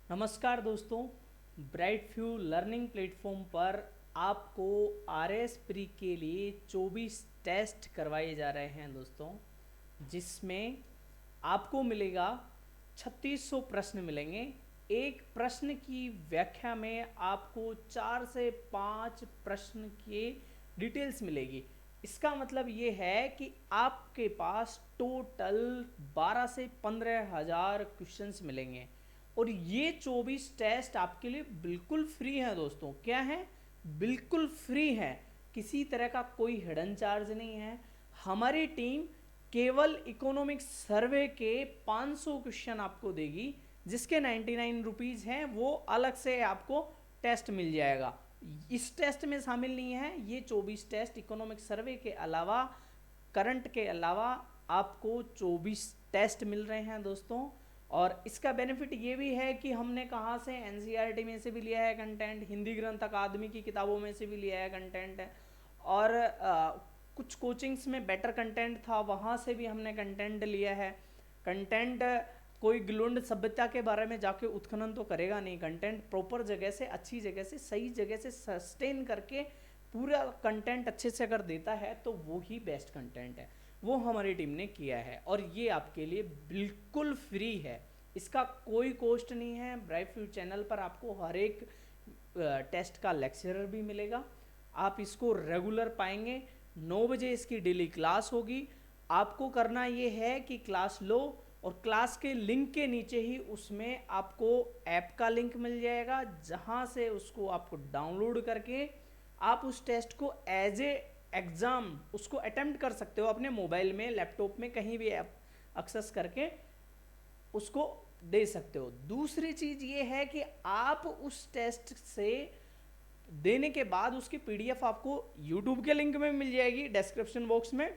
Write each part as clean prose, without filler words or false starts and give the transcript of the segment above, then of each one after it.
नमस्कार दोस्तों, bright few learning platform पर आपको आर एस प्री के लिए 24 टेस्ट करवाए जा रहे हैं दोस्तों, जिसमें आपको मिलेगा 3600 प्रश्न मिलेंगे। एक प्रश्न की व्याख्या में आपको 4 से 5 प्रश्न के डिटेल्स मिलेगी। इसका मतलब ये है कि आपके पास टोटल 12 से 15,000 क्वेश्चंस मिलेंगे और ये 24 टेस्ट आपके लिए बिल्कुल फ्री हैं दोस्तों। क्या है? बिल्कुल फ्री है, किसी तरह का कोई हिडन चार्ज नहीं है। हमारी टीम केवल इकोनॉमिक्स सर्वे के 500 क्वेश्चन आपको देगी, जिसके 99 रुपीज़ हैं, वो अलग से आपको टेस्ट मिल जाएगा। इस टेस्ट में शामिल नहीं है ये 24 टेस्ट। इकोनॉमिक्स सर्वे के अलावा, करंट के अलावा आपको 24 टेस्ट मिल रहे हैं दोस्तों। और इसका बेनिफिट ये भी है कि हमने कहाँ से, एनसीईआरटी में से भी लिया है कंटेंट, हिंदी ग्रंथ अकादमी की किताबों में से भी लिया है कंटेंट, और कुछ कोचिंग्स में बेटर कंटेंट था, वहाँ से भी हमने कंटेंट लिया है। कंटेंट कोई ग्लुंड सभ्यता के बारे में जाके उत्खनन तो करेगा नहीं, कंटेंट प्रॉपर जगह से, अच्छी जगह से, सही जगह से सस्टेन करके पूरा कंटेंट अच्छे से अगर देता है तो वो ही बेस्ट कंटेंट है। वो हमारी टीम ने किया है और ये आपके लिए बिल्कुल फ्री है, इसका कोई कॉस्ट नहीं है। ब्राइट फ्यू चैनल पर आपको हर एक टेस्ट का लेक्चरर भी मिलेगा, आप इसको रेगुलर पाएंगे। 9 बजे इसकी डेली क्लास होगी। आपको करना ये है कि क्लास लो और क्लास के लिंक के नीचे ही उसमें आपको ऐप का लिंक मिल जाएगा, जहाँ से उसको आपको डाउनलोड करके आप उस टेस्ट को एज ए एग्ज़ाम उसको अटेम्प्ट कर सकते हो अपने मोबाइल में, लैपटॉप में, कहीं भी ऐप एक्सेस करके उसको दे सकते हो। दूसरी चीज़ ये है कि आप उस टेस्ट से देने के बाद उसकी पीडीएफ आपको यूट्यूब के लिंक में मिल जाएगी डिस्क्रिप्शन बॉक्स में,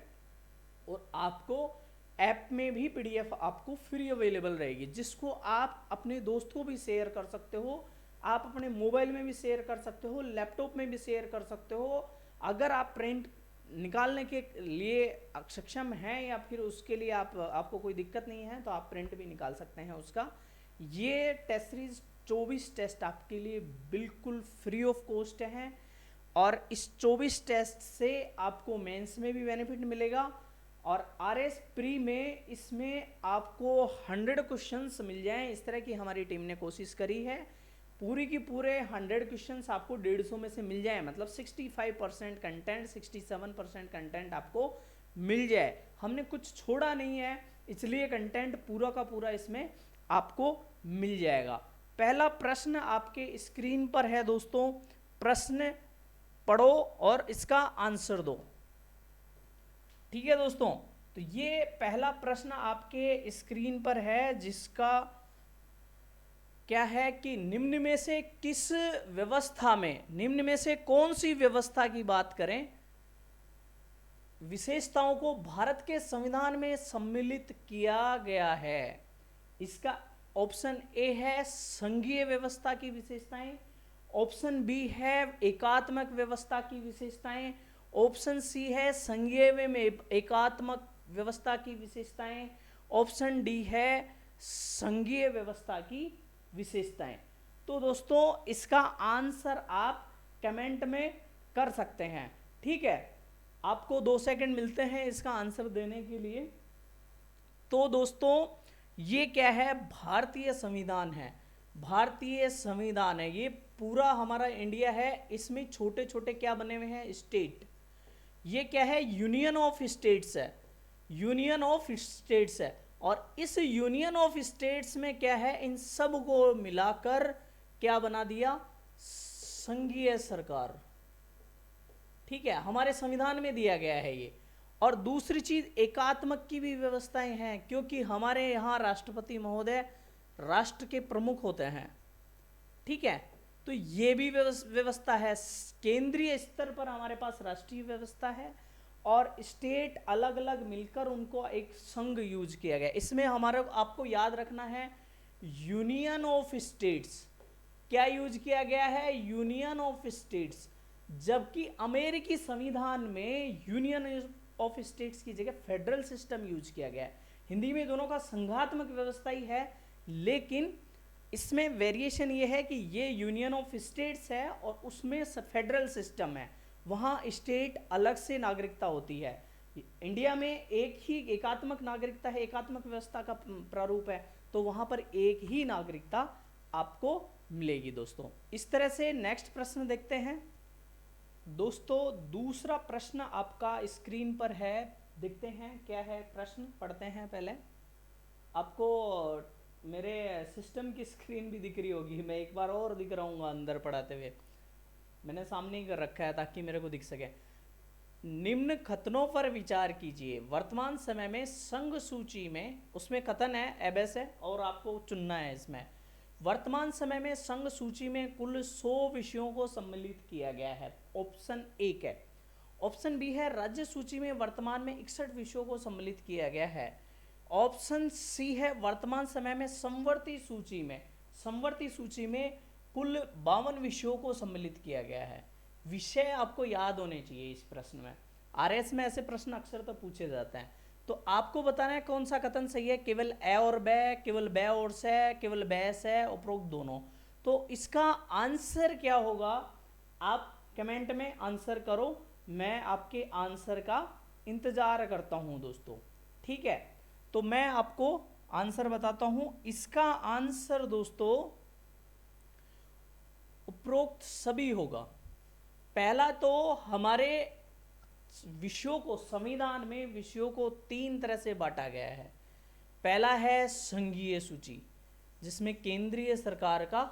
और आपको ऐप में भी पीडीएफ आपको फ्री अवेलेबल रहेगी, जिसको आप अपने दोस्तों को भी शेयर कर सकते हो, आप अपने मोबाइल में भी शेयर कर सकते हो, लैपटॉप में भी शेयर कर सकते हो। अगर आप प्रिंट निकालने के लिए सक्षम हैं या फिर उसके लिए आपको कोई दिक्कत नहीं है तो आप प्रिंट भी निकाल सकते हैं उसका। ये टेस्ट सीरीज 24 टेस्ट आपके लिए बिल्कुल फ्री ऑफ कॉस्ट हैं, और इस 24 टेस्ट से आपको मेंस में भी बेनिफिट मिलेगा, और आर एस प्री में इसमें आपको 100 क्वेश्चंस मिल जाएं। इस तरह की हमारी टीम ने कोशिश करी है, पूरी की पूरे 100 क्वेश्चंस आपको 150 में से मिल जाए, मतलब 65% कंटेंट, 67% कंटेंट आपको मिल जाए। हमने कुछ छोड़ा नहीं है, इसलिए कंटेंट पूरा का पूरा इसमें आपको मिल जाएगा। पहला प्रश्न आपके स्क्रीन पर है दोस्तों, प्रश्न पढ़ो और इसका आंसर दो। ठीक है दोस्तों, तो ये पहला प्रश्न आपके स्क्रीन पर है, जिसका क्या है कि निम्न में से किस व्यवस्था में, निम्न में से कौन सी व्यवस्था की बात करें, विशेषताओं को भारत के संविधान में सम्मिलित किया गया है। इसका ऑप्शन ए है संघीय व्यवस्था की विशेषताएं, ऑप्शन बी है एकात्मक व्यवस्था की विशेषताएं, ऑप्शन सी है संघीय में एकात्मक व्यवस्था की विशेषताएं, ऑप्शन डी है संघीय व्यवस्था की विशेषताएं। तो दोस्तों इसका आंसर आप कमेंट में कर सकते हैं। ठीक है, आपको 2 सेकंड मिलते हैं इसका आंसर देने के लिए। तो दोस्तों ये क्या है, भारतीय संविधान है, भारतीय संविधान है, ये पूरा हमारा इंडिया है, इसमें छोटे छोटे क्या बने हुए हैं, स्टेट। ये क्या है, यूनियन ऑफ स्टेट्स है, यूनियन ऑफ स्टेट्स है, और इस यूनियन ऑफ स्टेट्स में क्या है, इन सब को मिलाकर क्या बना दिया, संघीय सरकार। ठीक है, हमारे संविधान में दिया गया है ये। और दूसरी चीज, एकात्मक की भी व्यवस्थाएं हैं, क्योंकि हमारे यहाँ राष्ट्रपति महोदय राष्ट्र के प्रमुख होते हैं। ठीक है, तो ये भी व्यवस्था है। केंद्रीय स्तर पर हमारे पास राष्ट्रीय व्यवस्था है, और स्टेट अलग अलग मिलकर उनको एक संघ यूज किया गया। इसमें हमारा आपको याद रखना है यूनियन ऑफ स्टेट्स, क्या यूज किया गया है, यूनियन ऑफ स्टेट्स, जबकि अमेरिकी संविधान में यूनियन ऑफ स्टेट्स की जगह फेडरल सिस्टम यूज किया गया है। हिंदी में दोनों का संघात्मक व्यवस्था ही है, लेकिन इसमें वेरिएशन ये है कि ये यूनियन ऑफ स्टेट्स है और उसमें फेडरल सिस्टम है, वहाँ स्टेट अलग से नागरिकता होती है। इंडिया में एक ही एकात्मक नागरिकता है, एकात्मक व्यवस्था का प्रारूप है, तो वहाँ पर एक ही नागरिकता आपको मिलेगी दोस्तों। इस तरह से नेक्स्ट प्रश्न देखते हैं दोस्तों। दूसरा प्रश्न आपका स्क्रीन पर है, देखते हैं क्या है प्रश्न, पढ़ते हैं पहले। आपको मेरे सिस्टम की स्क्रीन भी दिख रही होगी, मैं एक बार और दिख रहा अंदर पढ़ाते हुए, मैंने सामने ही कर रखा है ताकि मेरे को दिख सके। निम्न कथनों पर विचार कीजिए। वर्तमान समय में संघ सूची में, उसमें कथन है एबेस है और आपको चुनना है इसमें। वर्तमान समय में संघ सूची में कुल 100 विषयों को सम्मिलित किया गया है। ऑप्शन ए है। ऑप्शन बी है राज्य सूची में वर्तमान में 61 विषयों को सम्मिलित किया गया है। ऑप्शन सी है वर्तमान समय में समवर्ती सूची में कुल 52 विषयों को सम्मिलित किया गया है। विषय आपको याद होने चाहिए इस प्रश्न में, आरएस में ऐसे प्रश्न अक्सर तो पूछे जाते हैं, तो आपको बताना है कौन सा कथन सही है। केवल ए और बै, केवल बै और से, केवल बै से, उपरोक्त दोनों। तो इसका आंसर क्या होगा, आप कमेंट में आंसर करो, मैं आपके आंसर का इंतजार करता हूं दोस्तों। ठीक है, तो मैं आपको आंसर बताता हूं। इसका आंसर दोस्तों उपरोक्त सभी होगा। पहला तो हमारे विषयों को, संविधान में विषयों को 3 तरह से बांटा गया है। पहला है संघीय सूची, जिसमें केंद्रीय सरकार का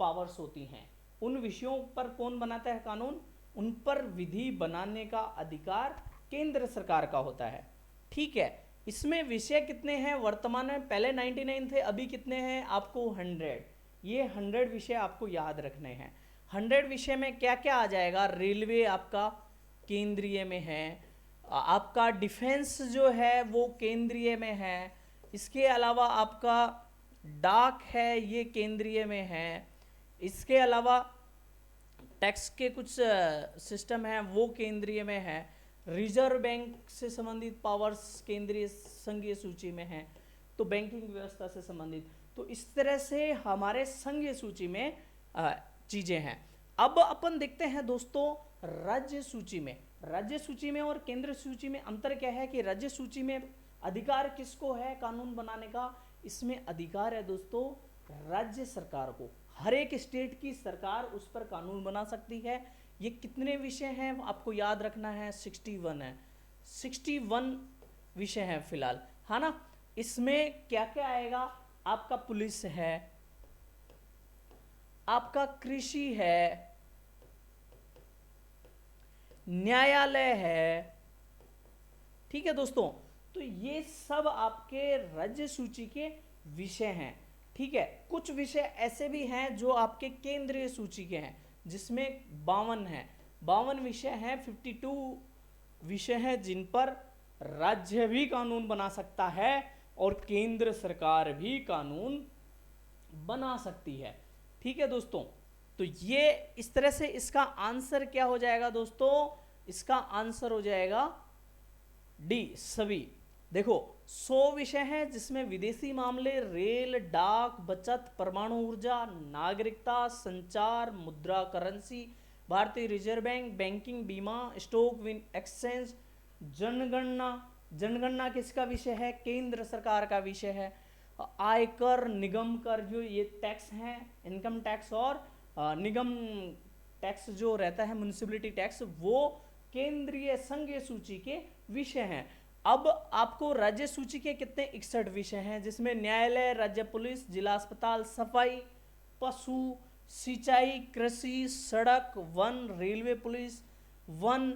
पावर्स होती हैं। उन विषयों पर कौन बनाता है कानून, उन पर विधि बनाने का अधिकार केंद्र सरकार का होता है। ठीक है, इसमें विषय कितने हैं वर्तमान में, पहले 99 थे, अभी कितने हैं आपको 100। ये 100 विषय आपको याद रखने हैं। 100 विषय में क्या क्या आ जाएगा, रेलवे आपका केंद्रीय में है, आपका डिफेंस जो है वो केंद्रीय में है, इसके अलावा आपका डाक है ये केंद्रीय में है, इसके अलावा टैक्स के कुछ सिस्टम हैं वो केंद्रीय में है, रिजर्व बैंक से संबंधित पावर्स केंद्रीय संघीय सूची में है, तो बैंकिंग व्यवस्था से संबंधित, तो इस तरह से हमारे संघीय सूची में चीजें हैं। अब अपन देखते हैं दोस्तों राज्य सूची में। राज्य सूची में और केंद्र सूची में अंतर क्या है कि राज्य सूची में अधिकार किसको है कानून बनाने का, इसमें अधिकार है दोस्तों राज्य सरकार को। हर एक स्टेट की सरकार उस पर कानून बना सकती है। ये कितने विषय हैं आपको याद रखना है, 61 है, 61 विषय हैं फिलहाल, है ना। इसमें क्या क्या आएगा, आपका पुलिस है, आपका कृषि है, न्यायालय है। ठीक है दोस्तों, तो ये सब आपके राज्य सूची के विषय हैं। ठीक है, कुछ विषय ऐसे भी हैं जो आपके केंद्रीय सूची के हैं, जिसमें 52 हैं, 52 विषय हैं, 52 विषय हैं जिन पर राज्य भी कानून बना सकता है और केंद्र सरकार भी कानून बना सकती है। ठीक है दोस्तों, तो ये इस तरह से इसका आंसर क्या हो जाएगा दोस्तों, इसका आंसर हो जाएगा डी सभी। देखो 100 विषय हैं जिसमें विदेशी मामले, रेल, डाक, बचत, परमाणु ऊर्जा, नागरिकता, संचार, मुद्रा करेंसी, भारतीय रिजर्व बैंक, बैंकिंग, बीमा, स्टॉक एक्सचेंज, जनगणना। जनगणना किसका विषय है, केंद्र सरकार का विषय है। आयकर, निगम कर, जो ये टैक्स हैं, इनकम टैक्स और निगम टैक्स जो रहता है म्युनिसिपैलिटी टैक्स, वो केंद्रीय संघीय सूची के विषय हैं। अब आपको राज्य सूची के कितने 61 विषय हैं, जिसमें न्यायालय, राज्य पुलिस, जिला अस्पताल, सफाई, पशु, सिंचाई, कृषि, सड़क, वन, रेलवे पुलिस, वन,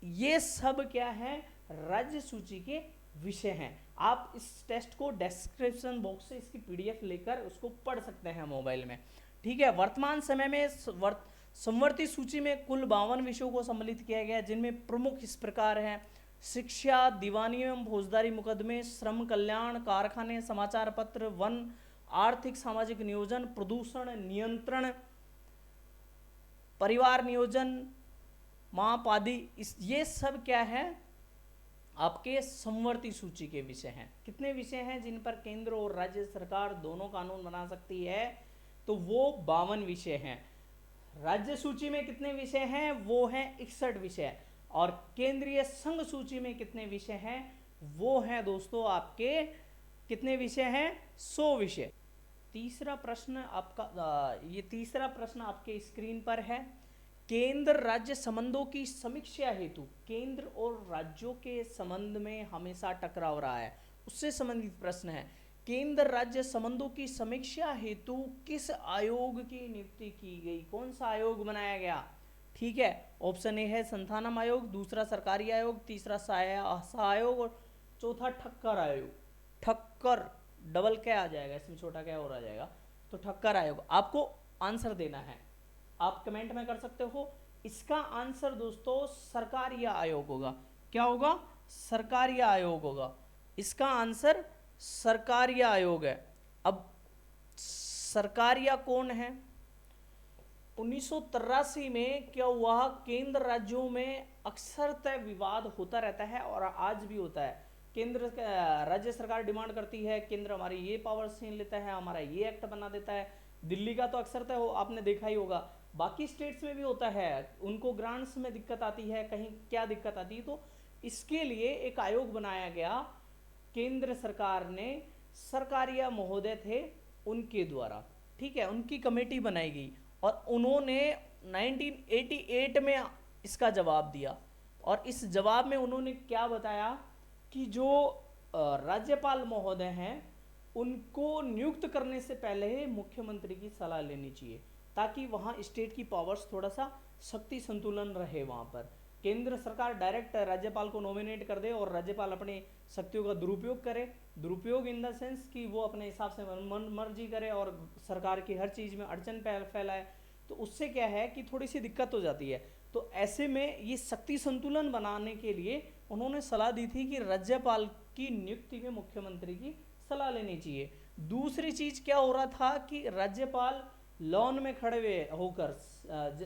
ये सब क्या है राज्य सूची के विषय हैं। आप इस टेस्ट को डिस्क्रिप्शन बॉक्स से इसकी पीडीएफ लेकर उसको पढ़ सकते हैं मोबाइल में। ठीक है, वर्तमान समय में समवर्ती सूची में कुल 52 विषयों को सम्मिलित किया गया, जिनमें प्रमुख इस प्रकार हैं: शिक्षा, दीवानी एवं फौजदारी मुकदमे, श्रम कल्याण, कारखाने, समाचार पत्र, वन, आर्थिक सामाजिक नियोजन, प्रदूषण नियंत्रण, परिवार नियोजन, माप आदि। ये सब क्या है आपके समवर्ती सूची के विषय हैं। कितने विषय हैं जिन पर केंद्र और राज्य सरकार दोनों कानून बना सकती है? तो वो 52 विषय हैं। राज्य सूची में कितने विषय हैं? वो हैं 61 विषय। और केंद्रीय संघ सूची में कितने विषय हैं? वो हैं दोस्तों आपके कितने विषय हैं? 100 विषय। तीसरा प्रश्न आपका ये तीसरा प्रश्न आपके स्क्रीन पर है। केंद्र राज्य संबंधों की समीक्षा हेतु, केंद्र और राज्यों के संबंध में हमेशा टकराव रहा है, उससे संबंधित प्रश्न है। केंद्र राज्य संबंधों की समीक्षा हेतु किस आयोग की नियुक्ति की गई? कौन सा आयोग बनाया गया? ठीक है, ऑप्शन ए है संथानम आयोग, दूसरा सरकारी आयोग, तीसरा सहायोग और चौथा ठक्कर आयोग। ठक्कर डबल क्या आ जाएगा इसमें, छोटा क्या और आ जाएगा, तो ठक्कर आयोग। आपको आंसर देना है, आप कमेंट में कर सकते हो। इसका आंसर दोस्तों सरकारिया आयोग होगा। क्या होगा? सरकारिया आयोग होगा। इसका आंसर सरकारिया आयोग है। अब सरकारिया कौन है? 1983 में क्या हुआ, केंद्र राज्यों में अक्सरतः विवाद होता रहता है और आज भी होता है। केंद्र राज्य सरकार डिमांड करती है, केंद्र हमारी ये पावर छीन लेता है, हमारा ये एक्ट बना देता है। दिल्ली का तो अक्सरतः हो आपने देखा ही होगा, बाकी स्टेट्स में भी होता है, उनको ग्रांट्स में दिक्कत आती है, कहीं क्या दिक्कत आती है। तो इसके लिए एक आयोग बनाया गया केंद्र सरकार ने, सरकारिया महोदय थे उनके द्वारा, ठीक है, उनकी कमेटी बनाई गई और उन्होंने 1988 में इसका जवाब दिया। और इस जवाब में उन्होंने क्या बताया कि जो राज्यपाल महोदय हैं उनको नियुक्त करने से पहले मुख्यमंत्री की सलाह लेनी चाहिए, ताकि वहाँ स्टेट की पावर्स थोड़ा सा शक्ति संतुलन रहे। वहाँ पर केंद्र सरकार डायरेक्ट राज्यपाल को नॉमिनेट कर दे और राज्यपाल अपनी शक्तियों का दुरुपयोग करे। दुरुपयोग इन द सेंस कि वो अपने हिसाब से मर्जी करे और सरकार की हर चीज़ में अड़चन फैलाए, तो उससे क्या है कि थोड़ी सी दिक्कत हो जाती है। तो ऐसे में ये शक्ति संतुलन बनाने के लिए उन्होंने सलाह दी थी कि राज्यपाल की नियुक्ति में मुख्यमंत्री की सलाह लेनी चाहिए। दूसरी चीज़ क्या हो रहा था कि राज्यपाल लॉन में खड़े हुए होकर,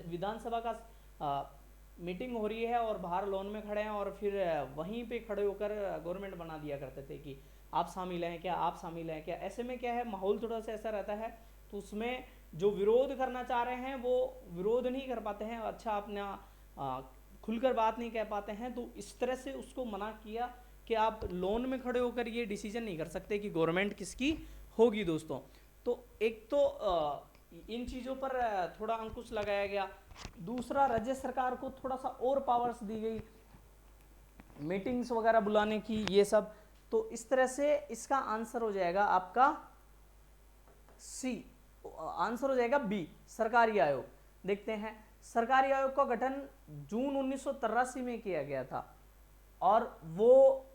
विधानसभा का मीटिंग हो रही है और बाहर लॉन में खड़े हैं और फिर वहीं पे खड़े होकर गवर्नमेंट बना दिया करते थे कि आप शामिल हैं क्या, आप शामिल हैं क्या। ऐसे में क्या है, माहौल थोड़ा सा ऐसा रहता है, तो उसमें जो विरोध करना चाह रहे हैं वो विरोध नहीं कर पाते हैं, अच्छा अपना खुलकर बात नहीं कह पाते हैं। तो इस तरह से उसको मना किया कि आप लोन में खड़े होकर ये डिसीजन नहीं कर सकते कि गवर्नमेंट किसकी होगी दोस्तों। तो एक तो इन चीज़ों पर थोड़ा अंकुश लगाया गया। दूसरा, राज्य सरकार को थोड़ा सा और पावर्स दी गई, मीटिंग्स वगैरह बुलाने की, ये सब। तो इस तरह से इसका आंसर हो जाएगा आपका सी, आंसर हो जाएगा बी, सरकारी आयोग। देखते हैं, सरकारी आयोग का गठन जून 1983 में किया गया था और वो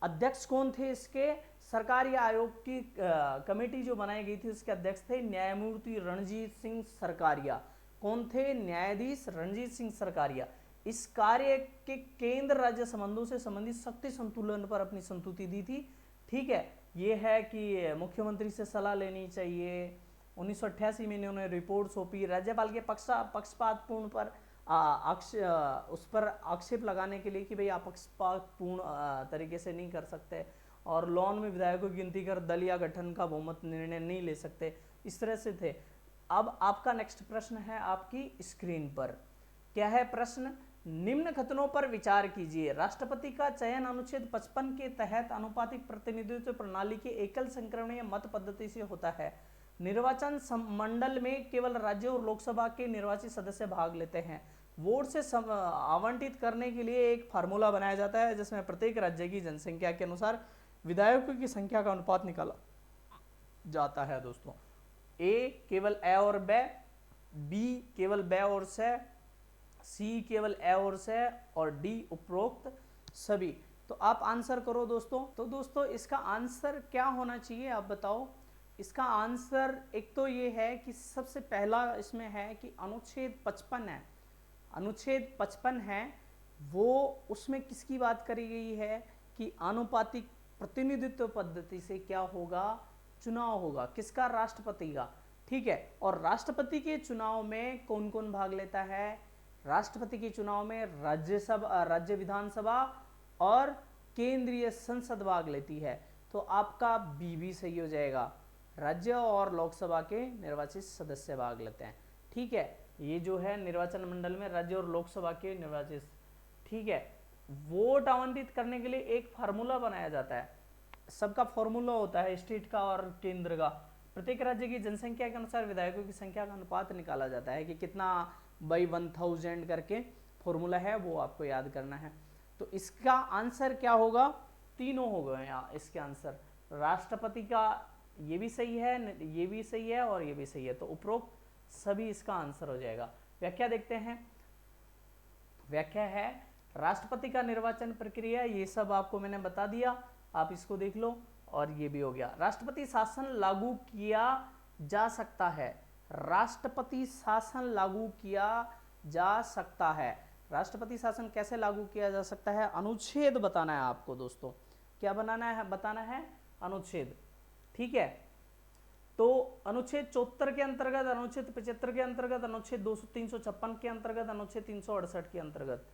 अध्यक्ष कौन थे इसके? सरकारी आयोग की कमेटी जो बनाई गई थी उसके अध्यक्ष थे न्यायमूर्ति रणजीत सिंह सरकारिया। कौन थे? न्यायाधीश रणजीत सिंह सरकारिया। इस कार्य के केंद्र राज्य संबंधों से संबंधित शक्ति संतुलन पर अपनी संतुति दी थी। ठीक है, ये है कि मुख्यमंत्री से सलाह लेनी चाहिए। 1988 में इन्होंने रिपोर्ट सौंपी। राज्यपाल के पक्षपातपूर्ण पर उस पर आक्षेप लगाने के लिए कि भाई आप पक्षपातपूर्ण तरीके से नहीं कर सकते और लॉन में विधायकों की गिनती कर दल या गठन का बहुमत निर्णय नहीं ले सकते, इस तरह से थे। अब आपका नेक्स्ट प्रश्न है आपकी स्क्रीन पर। क्या है प्रश्न? निम्न कथनों पर विचार कीजिए। राष्ट्रपति का चयन अनुच्छेद 55 के तहत आनुपातिक प्रतिनिधित्व प्रणाली के एकल संक्रमणीय मत पद्धति से होता है। निर्वाचन मंडल में केवल राज्य और लोकसभा के निर्वाचित सदस्य भाग लेते हैं। वोट से आवंटित करने के लिए एक फार्मूला बनाया जाता है जिसमें प्रत्येक राज्य की जनसंख्या के अनुसार विधायकों की संख्या का अनुपात निकाला जाता है दोस्तों। ए केवल ए और बे, बी केवल बे और से, सी केवल ए और से और डी उपरोक्त सभी। तो आप आंसर करो दोस्तों। तो दोस्तों इसका आंसर क्या होना चाहिए आप बताओ। इसका आंसर एक तो ये है कि सबसे पहला इसमें है कि अनुच्छेद 55 है, अनुच्छेद 55 है वो उसमें किसकी बात करी गई है कि आनुपातिक प्रतिनिधित्व पद्धति से क्या होगा, चुनाव होगा। किसका? राष्ट्रपति का। ठीक है, और राष्ट्रपति के चुनाव में कौन कौन भाग लेता है? राष्ट्रपति के चुनाव में राज्य विधानसभा और केंद्रीय संसद भाग लेती है, तो आपका बी भी सही हो जाएगा। राज्य और लोकसभा के निर्वाचित सदस्य भाग लेते हैं। ठीक है, ये जो है निर्वाचन मंडल में राज्य और लोकसभा के निर्वाचित, ठीक है। वोट आवंटित करने के लिए एक फार्मूला बनाया जाता है, सबका फॉर्मूला होता है स्टेट का और केंद्र का। प्रत्येक राज्य की जनसंख्या के अनुसार विधायकों की संख्या का अनुपात निकाला जाता है कि कितना बाई 1000 करके फॉर्मूला है, वो आपको याद करना है। तो इसका आंसर क्या होगा, तीनों हो गए यहाँ इसके आंसर। राष्ट्रपति का ये भी सही है, ये भी सही है और ये भी सही है, तो उपरोक्त सभी इसका आंसर हो जाएगा। व्याख्या देखते हैं। व्याख्या है राष्ट्रपति का निर्वाचन प्रक्रिया, ये सब आपको मैंने बता दिया, आप इसको देख लो। और ये भी हो गया, राष्ट्रपति शासन लागू किया जा सकता है। राष्ट्रपति शासन लागू किया जा सकता है। राष्ट्रपति शासन कैसे लागू किया जा सकता है, अनुच्छेद बताना है आपको दोस्तों। क्या बनाना है, बताना है अनुच्छेद। ठीक है, तो अनुच्छेद 74 के अंतर्गत, अनुच्छेद 75 के अंतर्गत, अनुच्छेद 356 के अंतर्गत, अनुच्छेद 368 के अंतर्गत।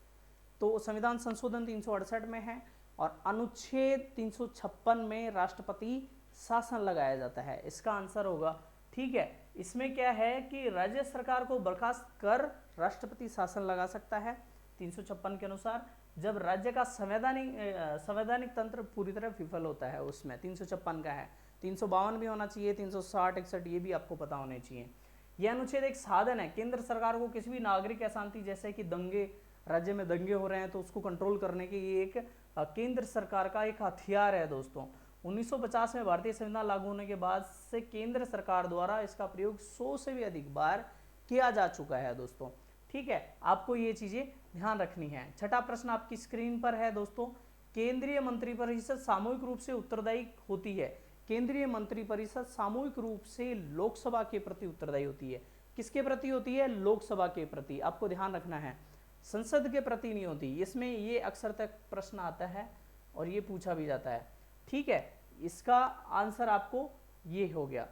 तो संविधान संशोधन 368 में है और अनुच्छेद 356 में राष्ट्रपति शासन लगाया जाता है, इसका आंसर होगा। ठीक है, इसमें क्या है कि राज्य सरकार को बर्खास्त कर राष्ट्रपति शासन लगा सकता है 356 के अनुसार, जब राज्य का संवैधानिक तंत्र पूरी तरह विफल होता है। उसमें 356 का है, 352 भी होना चाहिए, 360, 61 ये भी आपको पता होने चाहिए। यह अनुच्छेद एक साधन है केंद्र सरकार को किसी भी नागरिक अशांति, जैसे कि दंगे, राज्य में दंगे हो रहे हैं तो उसको कंट्रोल करने के लिए एक केंद्र सरकार का एक हथियार है दोस्तों। 1950 में भारतीय संविधान लागू होने के बाद से केंद्र सरकार द्वारा इसका प्रयोग 100 से भी अधिक बार किया जा चुका है दोस्तों। ठीक है, आपको ये चीजें ध्यान रखनी है। छठा प्रश्न आपकी स्क्रीन पर है दोस्तों। केंद्रीय मंत्रिपरिषद सामूहिक रूप से उत्तरदायी होती है। केंद्रीय मंत्रिपरिषद सामूहिक रूप से लोकसभा के प्रति उत्तरदायी होती है। किसके प्रति होती है, लोकसभा के प्रति, आपको ध्यान रखना है, संसद के प्रति नहीं होती। इसमें ये अक्सर तक प्रश्न आता है और ये पूछा भी जाता है। ठीक है, इसका आंसर आपको ये हो गया।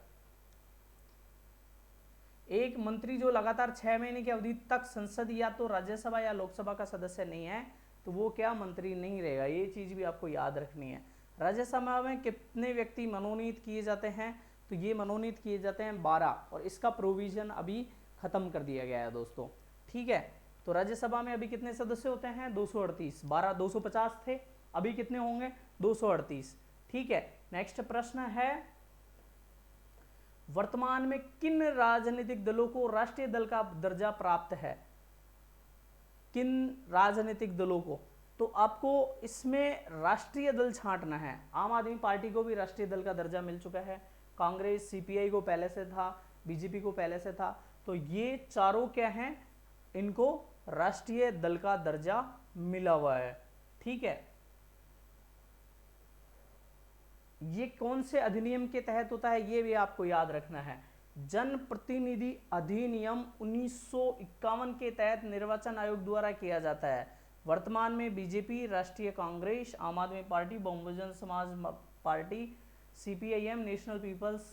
एक मंत्री जो लगातार 6 महीने की अवधि तक संसद या तो राज्यसभा या लोकसभा का सदस्य नहीं है, तो वो क्या मंत्री नहीं रहेगा, ये चीज भी आपको याद रखनी है। राज्यसभा में कितने व्यक्ति मनोनीत किए जाते हैं, तो ये मनोनीत किए जाते हैं 12, और इसका प्रोविजन अभी खत्म कर दिया गया है दोस्तों। ठीक है, तो राज्यसभा में अभी कितने सदस्य होते हैं, 238, 12 250 थे, अभी कितने होंगे, 238। ठीक है, नेक्स्ट प्रश्न है, वर्तमान में किन राजनीतिक दलों को राष्ट्रीय दल का दर्जा प्राप्त है। किन राजनीतिक दलों को, तो आपको इसमें राष्ट्रीय दल छांटना है। आम आदमी पार्टी को भी राष्ट्रीय दल का दर्जा मिल चुका है, कांग्रेस, सीपीआई को पहले से था, बीजेपी को पहले से था, तो ये चारों क्या हैं, इनको राष्ट्रीय दल का दर्जा मिला हुआ है। ठीक है, ये कौन से अधिनियम के तहत होता है, ये भी आपको याद रखना है। जन प्रतिनिधि अधिनियम 1951 के तहत निर्वाचन आयोग द्वारा किया जाता है। वर्तमान में बीजेपी, राष्ट्रीय कांग्रेस, आम आदमी party, Bahujan Samaj party, CPIM, National People's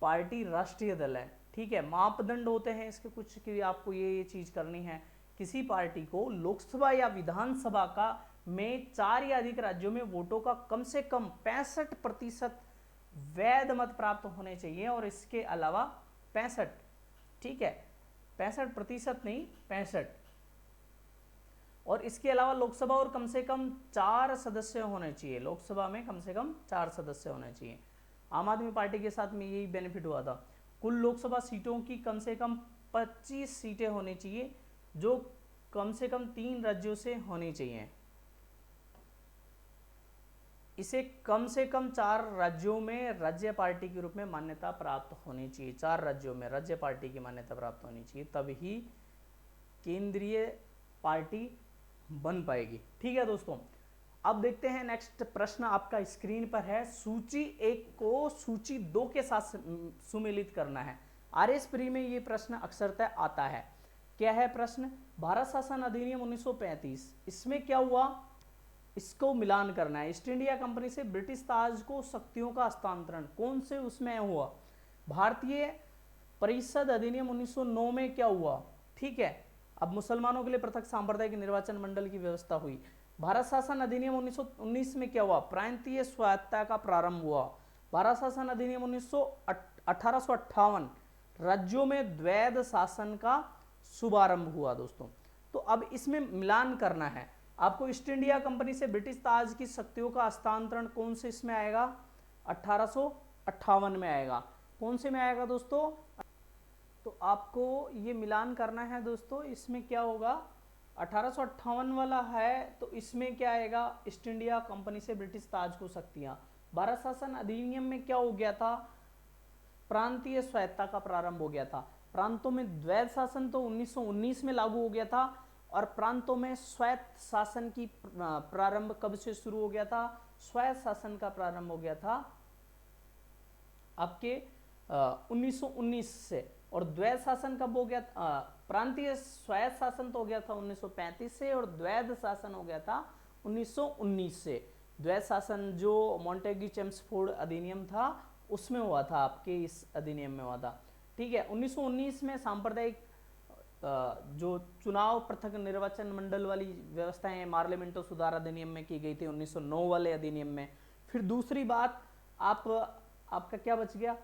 Party राष्ट्रीय दल है। ठीक है, मापदंड होते हैं इसके कुछ कि आपको ये चीज करनी है। किसी पार्टी को लोकसभा या विधानसभा का में 4 या अधिक राज्यों में वोटों का कम से कम 65% वैध मत प्राप्त होने चाहिए, और इसके अलावा 65, ठीक है 65% नहीं 65, और इसके अलावा लोकसभा और कम से कम 4 सदस्य होने चाहिए। लोकसभा में कम से कम 4 सदस्य होने चाहिए। आम आदमी पार्टी के साथ में यही बेनिफिट हुआ था। कुल लोकसभा सीटों की कम से कम 25 सीटें होनी चाहिए, जो कम से कम 3 राज्यों से होनी चाहिए। इसे कम से कम 4 राज्यों में राज्य पार्टी के रूप में मान्यता प्राप्त होनी चाहिए। 4 राज्यों में राज्य पार्टी की मान्यता प्राप्त होनी चाहिए, तभी केंद्रीय पार्टी बन पाएगी। ठीक है दोस्तों, अब देखते हैं नेक्स्ट प्रश्न आपका स्क्रीन पर है। सूची 1 को सूची 2 के साथ सुमेलित करना है। आरएस प्री में ये प्रश्न अक्सरतः आता है। क्या है प्रश्न, भारत शासन अधिनियम 1935, इसमें क्या हुआ, इसको मिलान करना है। ईस्ट इंडिया कंपनी से ब्रिटिश ताज को शक्तियों का हस्तांतरण कौन से उसमें हुआ। भारतीय परिषद अधिनियम 1909 में क्या हुआ। ठीक है, अब मुसलमानों के लिए पृथक सांप्रदायिक निर्वाचन मंडल की व्यवस्था हुई। भारत शासन अधिनियम 1919 में क्या हुआ, प्रांतीय स्वायत्तता का प्रारंभ हुआ। भारत शासन अधिनियम 1858 राज्यों में द्वैध शासन का शुभारंभ हुआ दोस्तों। तो अब इसमें मिलान करना है आपको। ईस्ट इंडिया कंपनी से ब्रिटिश ताज की शक्तियों का हस्तांतरण कौन से इसमें आएगा, 1858 में आएगा। कौन से में आएगा दोस्तों, तो आपको ये मिलान करना है दोस्तों। इसमें क्या होगा, 1858 वाला है तो इसमें क्या आएगा, ईस्ट इंडिया कंपनी से ब्रिटिश ताज को शक्तियां। भारत शासन अधिनियम में क्या हो गया था, प्रांतीय स्वायत्तता का प्रारंभ हो गया था। प्रांतों में द्वैध शासन तो 1919 में लागू हो गया था, और प्रांतों में स्वायत्त शासन की प्रारंभ कब से शुरू हो गया था, स्वायत्त शासन का प्रारंभ हो गया था आपके 1919 से। और द्वैध शासन कब हो गया, प्रांतीय स्वायत्त शासन तो हो गया था 1935 से, और द्वैध शासन हो गया था 1919 से। द्वैध शासन जो मॉन्टेग्यू चेम्सफोर्ड अधिनियम था उसमें हुआ था, आपके इस अधिनियम में हुआ था। ठीक है, 1919 में सांप्रदायिक जो चुनाव पृथक निर्वाचन मंडल वाली व्यवस्थाएं पार्लियामेंटो सुधार अधिनियम में की गई थी 1909 वाले अधिनियम में। फिर दूसरी बात आपका क्या बच गया,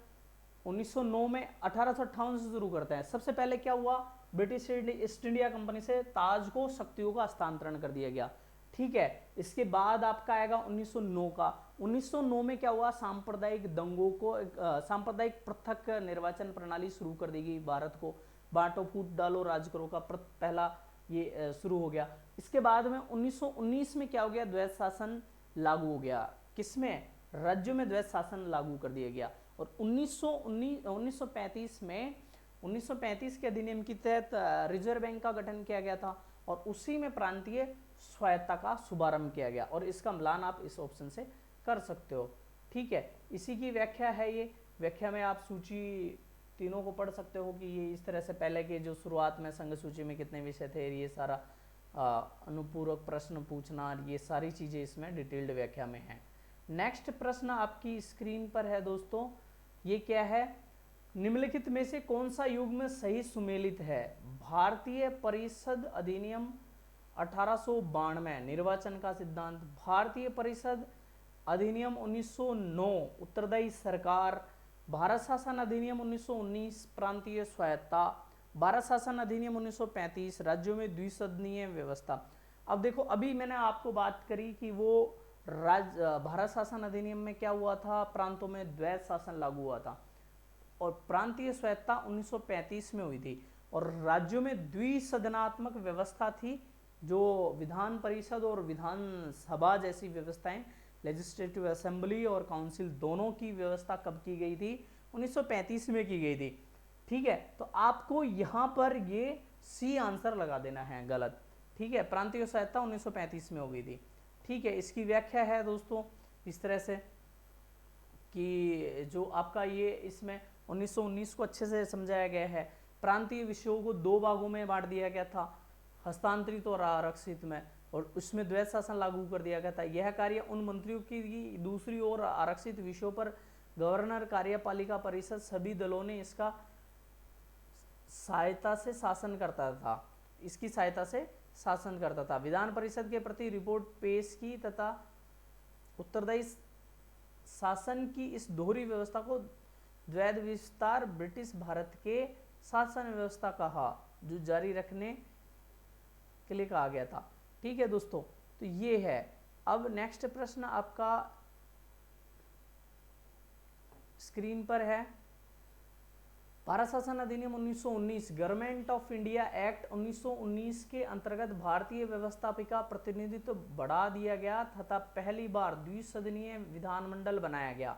1909 में 1858 से शुरू करते हैं। सबसे पहले क्या हुआ, ब्रिटिश ईस्ट इंडिया कंपनी से ताज को शक्तियों का हस्तांतरण कर दिया गया। ठीक है, इसके बाद आपका आएगा 1909 का। 1909 में क्या हुआ, सांप्रदायिक दंगों को सांप्रदायिक पृथक निर्वाचन प्रणाली शुरू कर दी गई। भारत को बांटो फूट डालो राज करो का पहला ये शुरू हो गया। इसके बाद में 1919 में क्या हो गया, द्वैध शासन लागू हो गया। किसमें, राज्यों में द्वैध शासन लागू कर दिया गया। और 1935 में 1935 के अधिनियम के तहत रिजर्व बैंक का गठन किया गया था, और उसी में प्रांतीय स्वायत्तता का शुभारंभ किया गया। और इसका मिलान आप इस ऑप्शन से कर सकते हो। ठीक है, इसी की व्याख्या है ये। व्याख्या में आप सूची तीनों को पढ़ सकते हो कि ये इस तरह से पहले के जो शुरुआत में संघ सूची में कितने विषय थे, ये सारा अनुपूरक प्रश्न पूछना, ये सारी चीजें इसमें डिटेल्ड व्याख्या में है। नेक्स्ट प्रश्न आपकी स्क्रीन पर है दोस्तों, ये क्या है, निम्नलिखित में से कौन सा युग्म सही सुमेलित है। भारतीय परिषद अधिनियम 1892 निर्वाचन का सिद्धांत, भारतीय परिषद अधिनियम 1909 उत्तरदायी सरकार, भारत शासन अधिनियम 1919 प्रांतीय स्वायत्तता, भारत शासन अधिनियम 1935 राज्यों में द्विसदनीय व्यवस्था। अब देखो, अभी मैंने आपको बात करी कि वो भारत शासन अधिनियम में क्या हुआ था, प्रांतों में द्वैध शासन लागू हुआ था, और प्रांतीय स्वायत्तता 1935 में हुई थी, और राज्यों में द्विसदनात्मक व्यवस्था थी, जो विधान परिषद और विधानसभा जैसी व्यवस्थाएं, लेजिस्लेटिव असेंबली और काउंसिल दोनों की व्यवस्था कब की गई थी, 1935 में की गई थी। ठीक है, तो आपको यहां पर ये सी आंसर लगा देना है, गलत। ठीक है, प्रांतीय स्वायत्तता 1935 में हो गई थी। ठीक है, इसकी व्याख्या है दोस्तों इस तरह से कि जो आपका ये इसमें 1919 को अच्छे से समझाया गया है। प्रांतीय विषयों को दो भागों में बांट दिया गया था, हस्तांतरित और आरक्षित में, और उसमें द्वैध शासन लागू कर दिया गया था। यह कार्य उन मंत्रियों की दूसरी ओर आरक्षित विषयों पर गवर्नर, कार्यपालिका परिषद सभी दलों ने इसका सहायता से शासन करता था, इसकी सहायता से शासन करता था। विधान परिषद के प्रति रिपोर्ट पेश की तथा उत्तरदायी शासन की इस दोहरी व्यवस्था को द्वैध विस्तार ब्रिटिश भारत के शासन व्यवस्था कहा, जो जारी रखने के लिए कहा गया था। ठीक है दोस्तों, तो ये है। अब नेक्स्ट प्रश्न आपका स्क्रीन पर है, भारत शासन अधिनियम 1919 गवर्नमेंट ऑफ इंडिया एक्ट 1919 के अंतर्गत भारतीय व्यवस्थापिका प्रतिनिधित्व बढ़ा दिया गया तथा पहली बार द्विसदनीय विधानमंडल बनाया गया।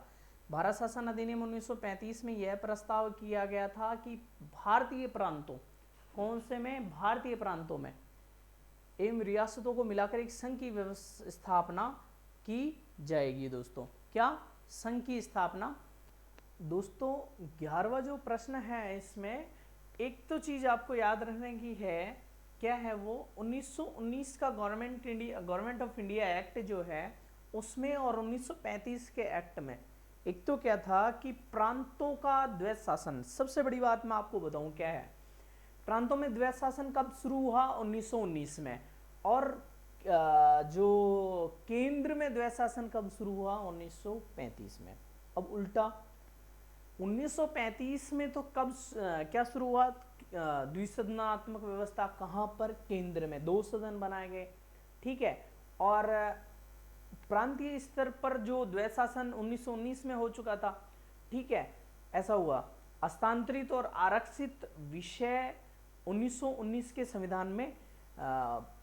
भारत शासन अधिनियम 1935 में यह प्रस्ताव किया गया था कि भारतीय प्रांतों, कौन से में, भारतीय प्रांतों में एवं रियासतों को मिलाकर एक संघ की स्थापना की जाएगी। दोस्तों, क्या संघ की स्थापना। दोस्तों 11वां जो प्रश्न है इसमें एक तो चीज आपको याद रखने की है, क्या है वो, 1919 का गवर्नमेंट ऑफ इंडिया एक्ट जो है उसमें और 1935 के एक्ट में एक तो क्या था कि प्रांतों का द्वैध शासन। सबसे बड़ी बात मैं आपको बताऊं क्या है, प्रांतों में द्वैध शासन कब शुरू हुआ, 1919 में, और जो केंद्र में द्वैध शासन कब शुरू हुआ? 1935 में। अब उल्टा 1935 में तो कब क्या शुरू हुआ? द्विसदनात्मक व्यवस्था कहाँ पर? केंद्र में 2 सदन बनाए गए, ठीक है। और प्रांतीय स्तर पर जो द्वैध शासन 1919 में हो चुका था, ठीक है, ऐसा हुआ। हस्तांतरित और आरक्षित विषय 1919 के संविधान में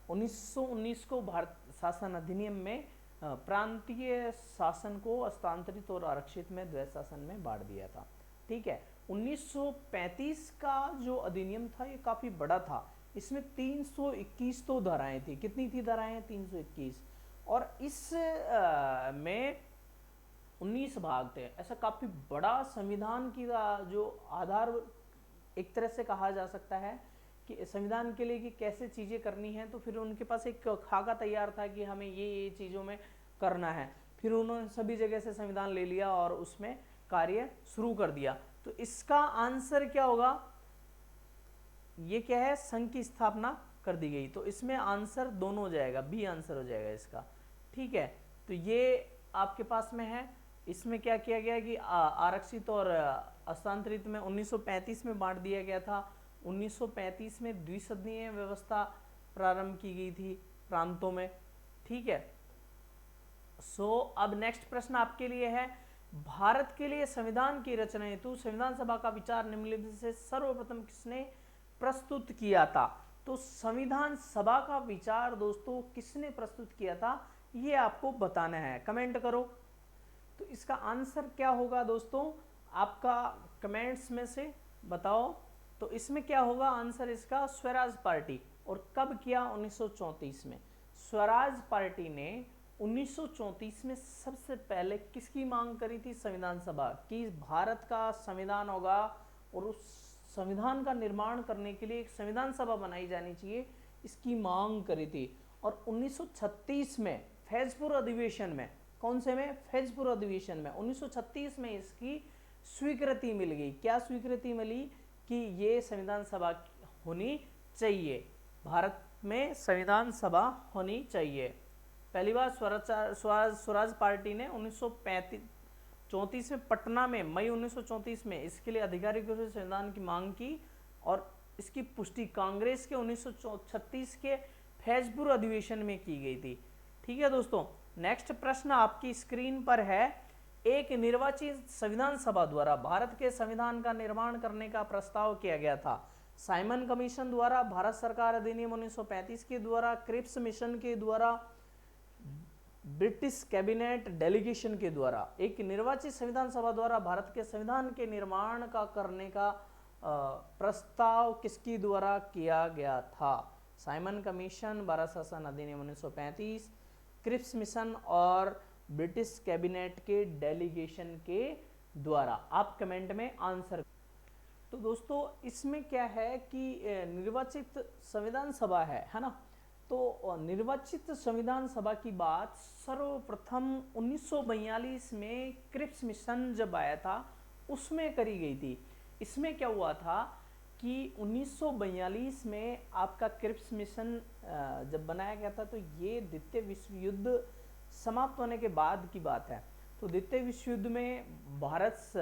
1919 को भारत शासन अधिनियम में प्रांतीय शासन को हस्तांतरित और आरक्षित में द्वैध शासन में बांट दिया था, ठीक है। 1935 का जो अधिनियम था ये काफी बड़ा था। इसमें 321 तो धाराएं थी। कितनी थी धाराएं? 321। और इस में 19 भाग थे। ऐसा काफी बड़ा संविधान की जो आधार एक तरह से कहा जा सकता है कि संविधान के लिए कि कैसे चीजें करनी है, तो फिर उनके पास एक खाका तैयार था कि हमें ये चीजों में करना है। फिर उन्होंने सभी जगह से संविधान ले लिया और उसमें कार्य शुरू कर दिया। तो इसका आंसर क्या होगा? ये क्या है? संघ की स्थापना कर दी गई। तो इसमें आंसर दोनों हो जाएगा, बी आंसर हो जाएगा इसका, ठीक है। तो ये आपके पास में है। इसमें क्या किया गया कि आरक्षित और हस्तांतरित में 1935 में बांट दिया गया था। 1935 में द्विसदनीय व्यवस्था प्रारंभ की गई थी प्रांतों में, ठीक है। अब नेक्स्ट प्रश्न आपके लिए है, भारत के लिए संविधान की रचना हेतु संविधान सभा का विचार निम्नलिखित से सर्वप्रथम किसने प्रस्तुत किया था? तो संविधान सभा का विचार दोस्तों किसने प्रस्तुत किया था, ये आपको बताना है। कमेंट करो। तो इसका आंसर क्या होगा दोस्तों? आपका कमेंट्स में से बताओ। तो इसमें क्या होगा आंसर इसका? स्वराज पार्टी। और कब किया? 1934 में। स्वराज पार्टी ने 1934 में सबसे पहले किसकी मांग करी थी? संविधान सभा की। भारत का संविधान होगा और उस संविधान का निर्माण करने के लिए एक संविधान सभा बनाई जानी चाहिए, इसकी मांग करी थी। और 1936 में फैजपुर अधिवेशन में, कौन से में? फैजपुर अधिवेशन में 1936 में इसकी स्वीकृति मिल गई। क्या स्वीकृति मिली? कि ये संविधान सभा होनी चाहिए, भारत में संविधान सभा होनी चाहिए। पहली बार स्वराज पार्टी ने 1934 में पटना में मई 1934 में इसके लिए आधिकारिक रूप से संविधान की मांग की और इसकी पुष्टि कांग्रेस के 1936 के फैजपुर अधिवेशन में की गई थी, ठीक है दोस्तों। नेक्स्ट प्रश्न आपकी स्क्रीन पर है, एक निर्वाचित संविधान सभा द्वारा भारत के संविधान का निर्माण करने का प्रस्ताव किया गया था। साइमन कमीशन द्वारा, भारत सरकार अधिनियम 1935 के द्वारा, क्रिप्स मिशन के द्वारा, ब्रिटिश कैबिनेट डेलीगेशन के द्वारा। एक निर्वाचित संविधान सभा द्वारा भारत के संविधान के निर्माण का करने का प्रस्ताव किसके द्वारा किया गया था? साइमन कमीशन, भारत शासन अधिनियम 1935, क्रिप्स मिशन और ब्रिटिश कैबिनेट के डेलीगेशन के द्वारा। आप कमेंट में आंसर। तो दोस्तों इसमें क्या है कि निर्वाचित संविधान सभा है ना। तो निर्वाचित संविधान सभा की बात सर्वप्रथम 1942 में क्रिप्स मिशन जब आया था उसमें करी गई थी। इसमें क्या हुआ था कि 1942 में आपका क्रिप्स मिशन जब बनाया गया था, तो ये द्वितीय विश्व युद्ध समाप्त होने के बाद की बात है। तो द्वितीय विश्व युद्ध में भारत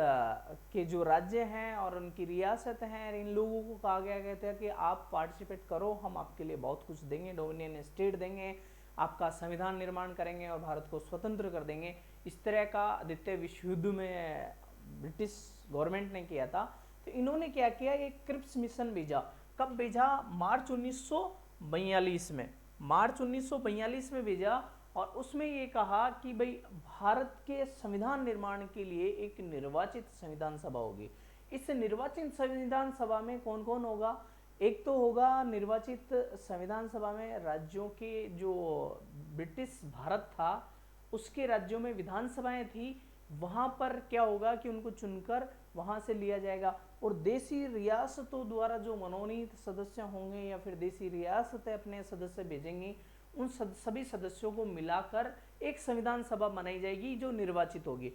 के जो राज्य हैं और उनकी रियासत हैं, इन लोगों को कहा गया था कि आप पार्टिसिपेट करो, हम आपके लिए बहुत कुछ देंगे, डोमिनियन स्टेट देंगे, आपका संविधान निर्माण करेंगे और भारत को स्वतंत्र कर देंगे। इस तरह का द्वितीय विश्व युद्ध में ब्रिटिश गवर्नमेंट ने किया था। तो इन्होंने क्या किया, एक क्रिप्स मिशन भेजा। कब भेजा? मार्च 1942 में। मार्च 1942 में भेजा और उसमें ये कहा कि भाई भारत के संविधान निर्माण के लिए एक निर्वाचित संविधान सभा होगी। इस निर्वाचित संविधान सभा में कौन कौन होगा? एक तो होगा निर्वाचित संविधान सभा में राज्यों के, जो ब्रिटिश भारत था उसके राज्यों में विधानसभाएं थी, वहां पर क्या होगा कि उनको चुनकर वहां से लिया जाएगा। और देशी रियासतों द्वारा जो मनोनीत सदस्य होंगे या फिर देशी रियासतें अपने सदस्य भेजेंगी, उन सभी सदस्यों को मिलाकर एक संविधान सभा बनाई जाएगी जो निर्वाचित होगी।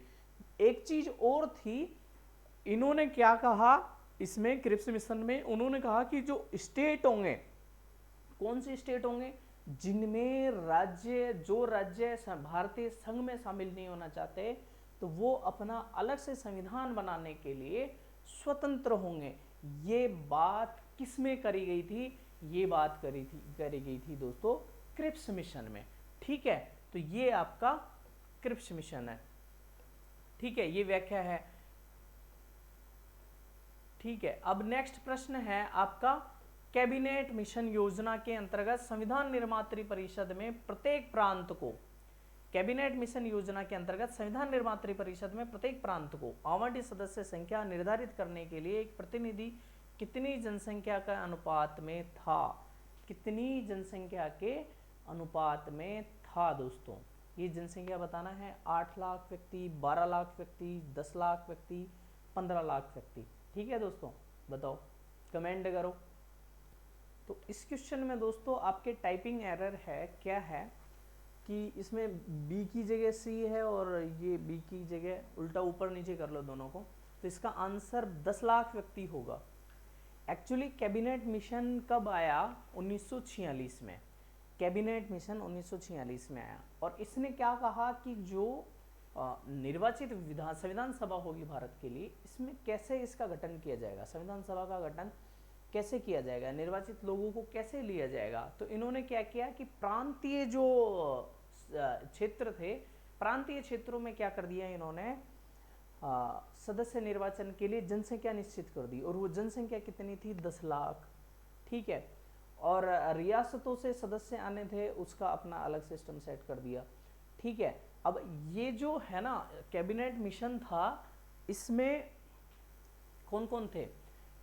एक चीज और थी, इन्होंने क्या कहा इसमें क्रिप्स मिशन में, उन्होंने कहा कि जो स्टेट होंगे, कौन से स्टेट होंगे? जिनमें राज्य जो राज्य भारतीय संघ में शामिल नहीं होना चाहते तो वो अपना अलग से संविधान बनाने के लिए स्वतंत्र होंगे। ये बात किस में करी गई थी? ये बात करी गई थी दोस्तों क्रिप्स मिशन में। ठीक है, तो ये आपका क्रिप्स मिशन है। ठीक है, ये व्याख्या है। ठीक है, अब नेक्स्ट प्रश्न है आपका, कैबिनेट मिशन योजना के अंतर्गत संविधान निर्मात्री परिषद में प्रत्येक प्रांत को, कैबिनेट मिशन योजना के अंतर्गत संविधान निर्मात्री परिषद में प्रत्येक प्रांत को आवंटित सदस्य संख्या निर्धारित करने के लिए एक प्रतिनिधि कितनी जनसंख्या के अनुपात में था? कितनी जनसंख्या के अनुपात में था दोस्तों? ये जनसंख्या बताना है। 8 लाख व्यक्ति, 12 लाख व्यक्ति, 10 लाख व्यक्ति, 15 लाख व्यक्ति। ठीक है दोस्तों, बताओ, कमेंट करो। तो इस क्वेश्चन में दोस्तों आपके टाइपिंग एरर है, क्या है कि इसमें बी की जगह सी है और ये बी की जगह उल्टा ऊपर नीचे कर लो दोनों को, तो इसका आंसर 10 लाख व्यक्ति होगा। एक्चुअली कैबिनेट मिशन कब आया? 1946 में। कैबिनेट मिशन 1946 में आया और इसने क्या कहा कि जो निर्वाचित संविधान सभा होगी भारत के लिए, इसमें कैसे इसका गठन किया जाएगा, संविधान सभा का गठन कैसे किया जाएगा, निर्वाचित लोगों को कैसे लिया जाएगा। तो इन्होंने क्या किया कि प्रांतीय जो क्षेत्र थे, प्रांतीय क्षेत्रों में क्या कर दिया इन्होंने, सदस्य निर्वाचन के लिए जनसंख्या निश्चित कर दी और वो जनसंख्या कितनी थी? 10 लाख। ठीक है, और रियासतों से सदस्य आने थे, उसका अपना अलग सिस्टम सेट कर दिया। ठीक है, अब ये जो है ना कैबिनेट मिशन था, इसमें कौन कौन थे?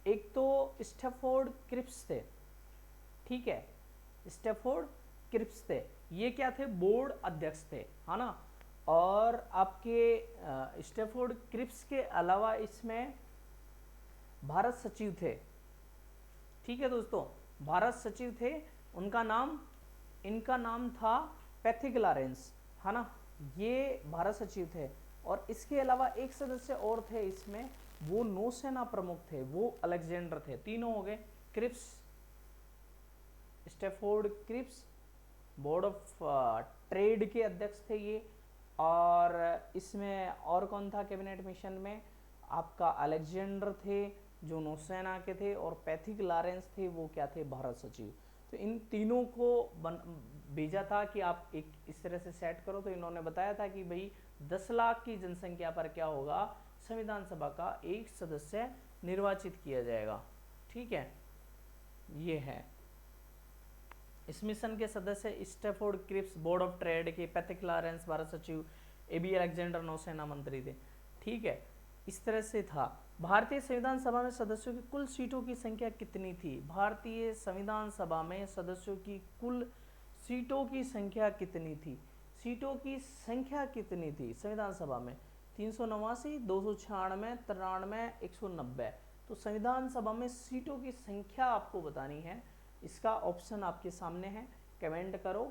एक तो स्टैफोर्ड क्रिप्स थे। ठीक है, स्टैफोर्ड क्रिप्स थे, ये क्या थे? बोर्ड अध्यक्ष थे, है ना। और आपके स्टैफोर्ड क्रिप्स के अलावा इसमें भारत सचिव थे। ठीक है दोस्तों, भारत सचिव थे, इनका नाम था पैथिक लॉरेंस, है ना, ये भारत सचिव थे। और इसके अलावा एक सदस्य और थे इसमें, वो नौसेना प्रमुख थे, वो अलेक्जेंडर थे। तीनों हो गए, Cripps, Stafford Cripps, board of trade के अध्यक्ष थे ये। और इसमें और कौन था कैबिनेट मिशन में? आपका अलेक्जेंडर थे जो नौसेना के थे, और पैथिक लॉरेंस थे, वो क्या थे? भारत सचिव। तो इन तीनों को भेजा था कि आप एक इस तरह से सेट करो। तो इन्होंने बताया था कि भाई 10 लाख की जनसंख्या पर क्या होगा? संविधान सभा का एक सदस्य निर्वाचित किया जाएगा। ठीक है, ये है। इस मिशन के सदस्य Stafford Cripps, board of trade के, पैथिक लॉरेंस भारत सचिव, एबी अलेक्जेंडर नौसेना मंत्री थे। ठीक है, इस तरह से था। भारतीय संविधान सभा में सदस्यों की कुल सीटों की संख्या कितनी थी? भारतीय संविधान सभा में सदस्यों की कुल सीटों की संख्या कितनी थी? सीटों की संख्या कितनी थी संविधान सभा में? 389, 296, 93, 190। तो संविधान सभा में सीटों की संख्या आपको बतानी है। इसका ऑप्शन आपके सामने है, कमेंट करो।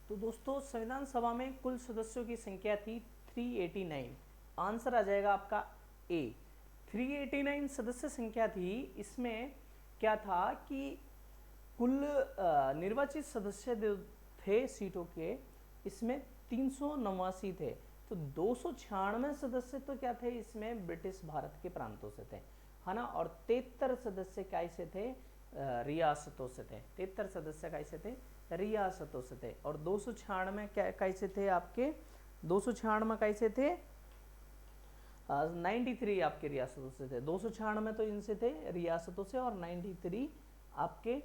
तो दोस्तों संविधान सभा में कुल सदस्यों की संख्या थी 389। आंसर आ जाएगा आपका ए। 389 सदस्य संख्या थी। इसमें क्या था कि कुल निर्वाचित सदस्य थे सीटों के, इसमें 389 थे। तो 296 सदस्य तो क्या थे इसमें? ब्रिटिश भारत के प्रांतों से थे, है ना। और 73 सदस्य कैसे थे? रियासतों से थे। 73 सदस्य कैसे थे? रियासतों से थे। और 296 कैसे थे आपके? 296 कैसे थे? 93 आपके रियासतों से थे। 296 तो इनसे थे रियासतों से, और 93 आपके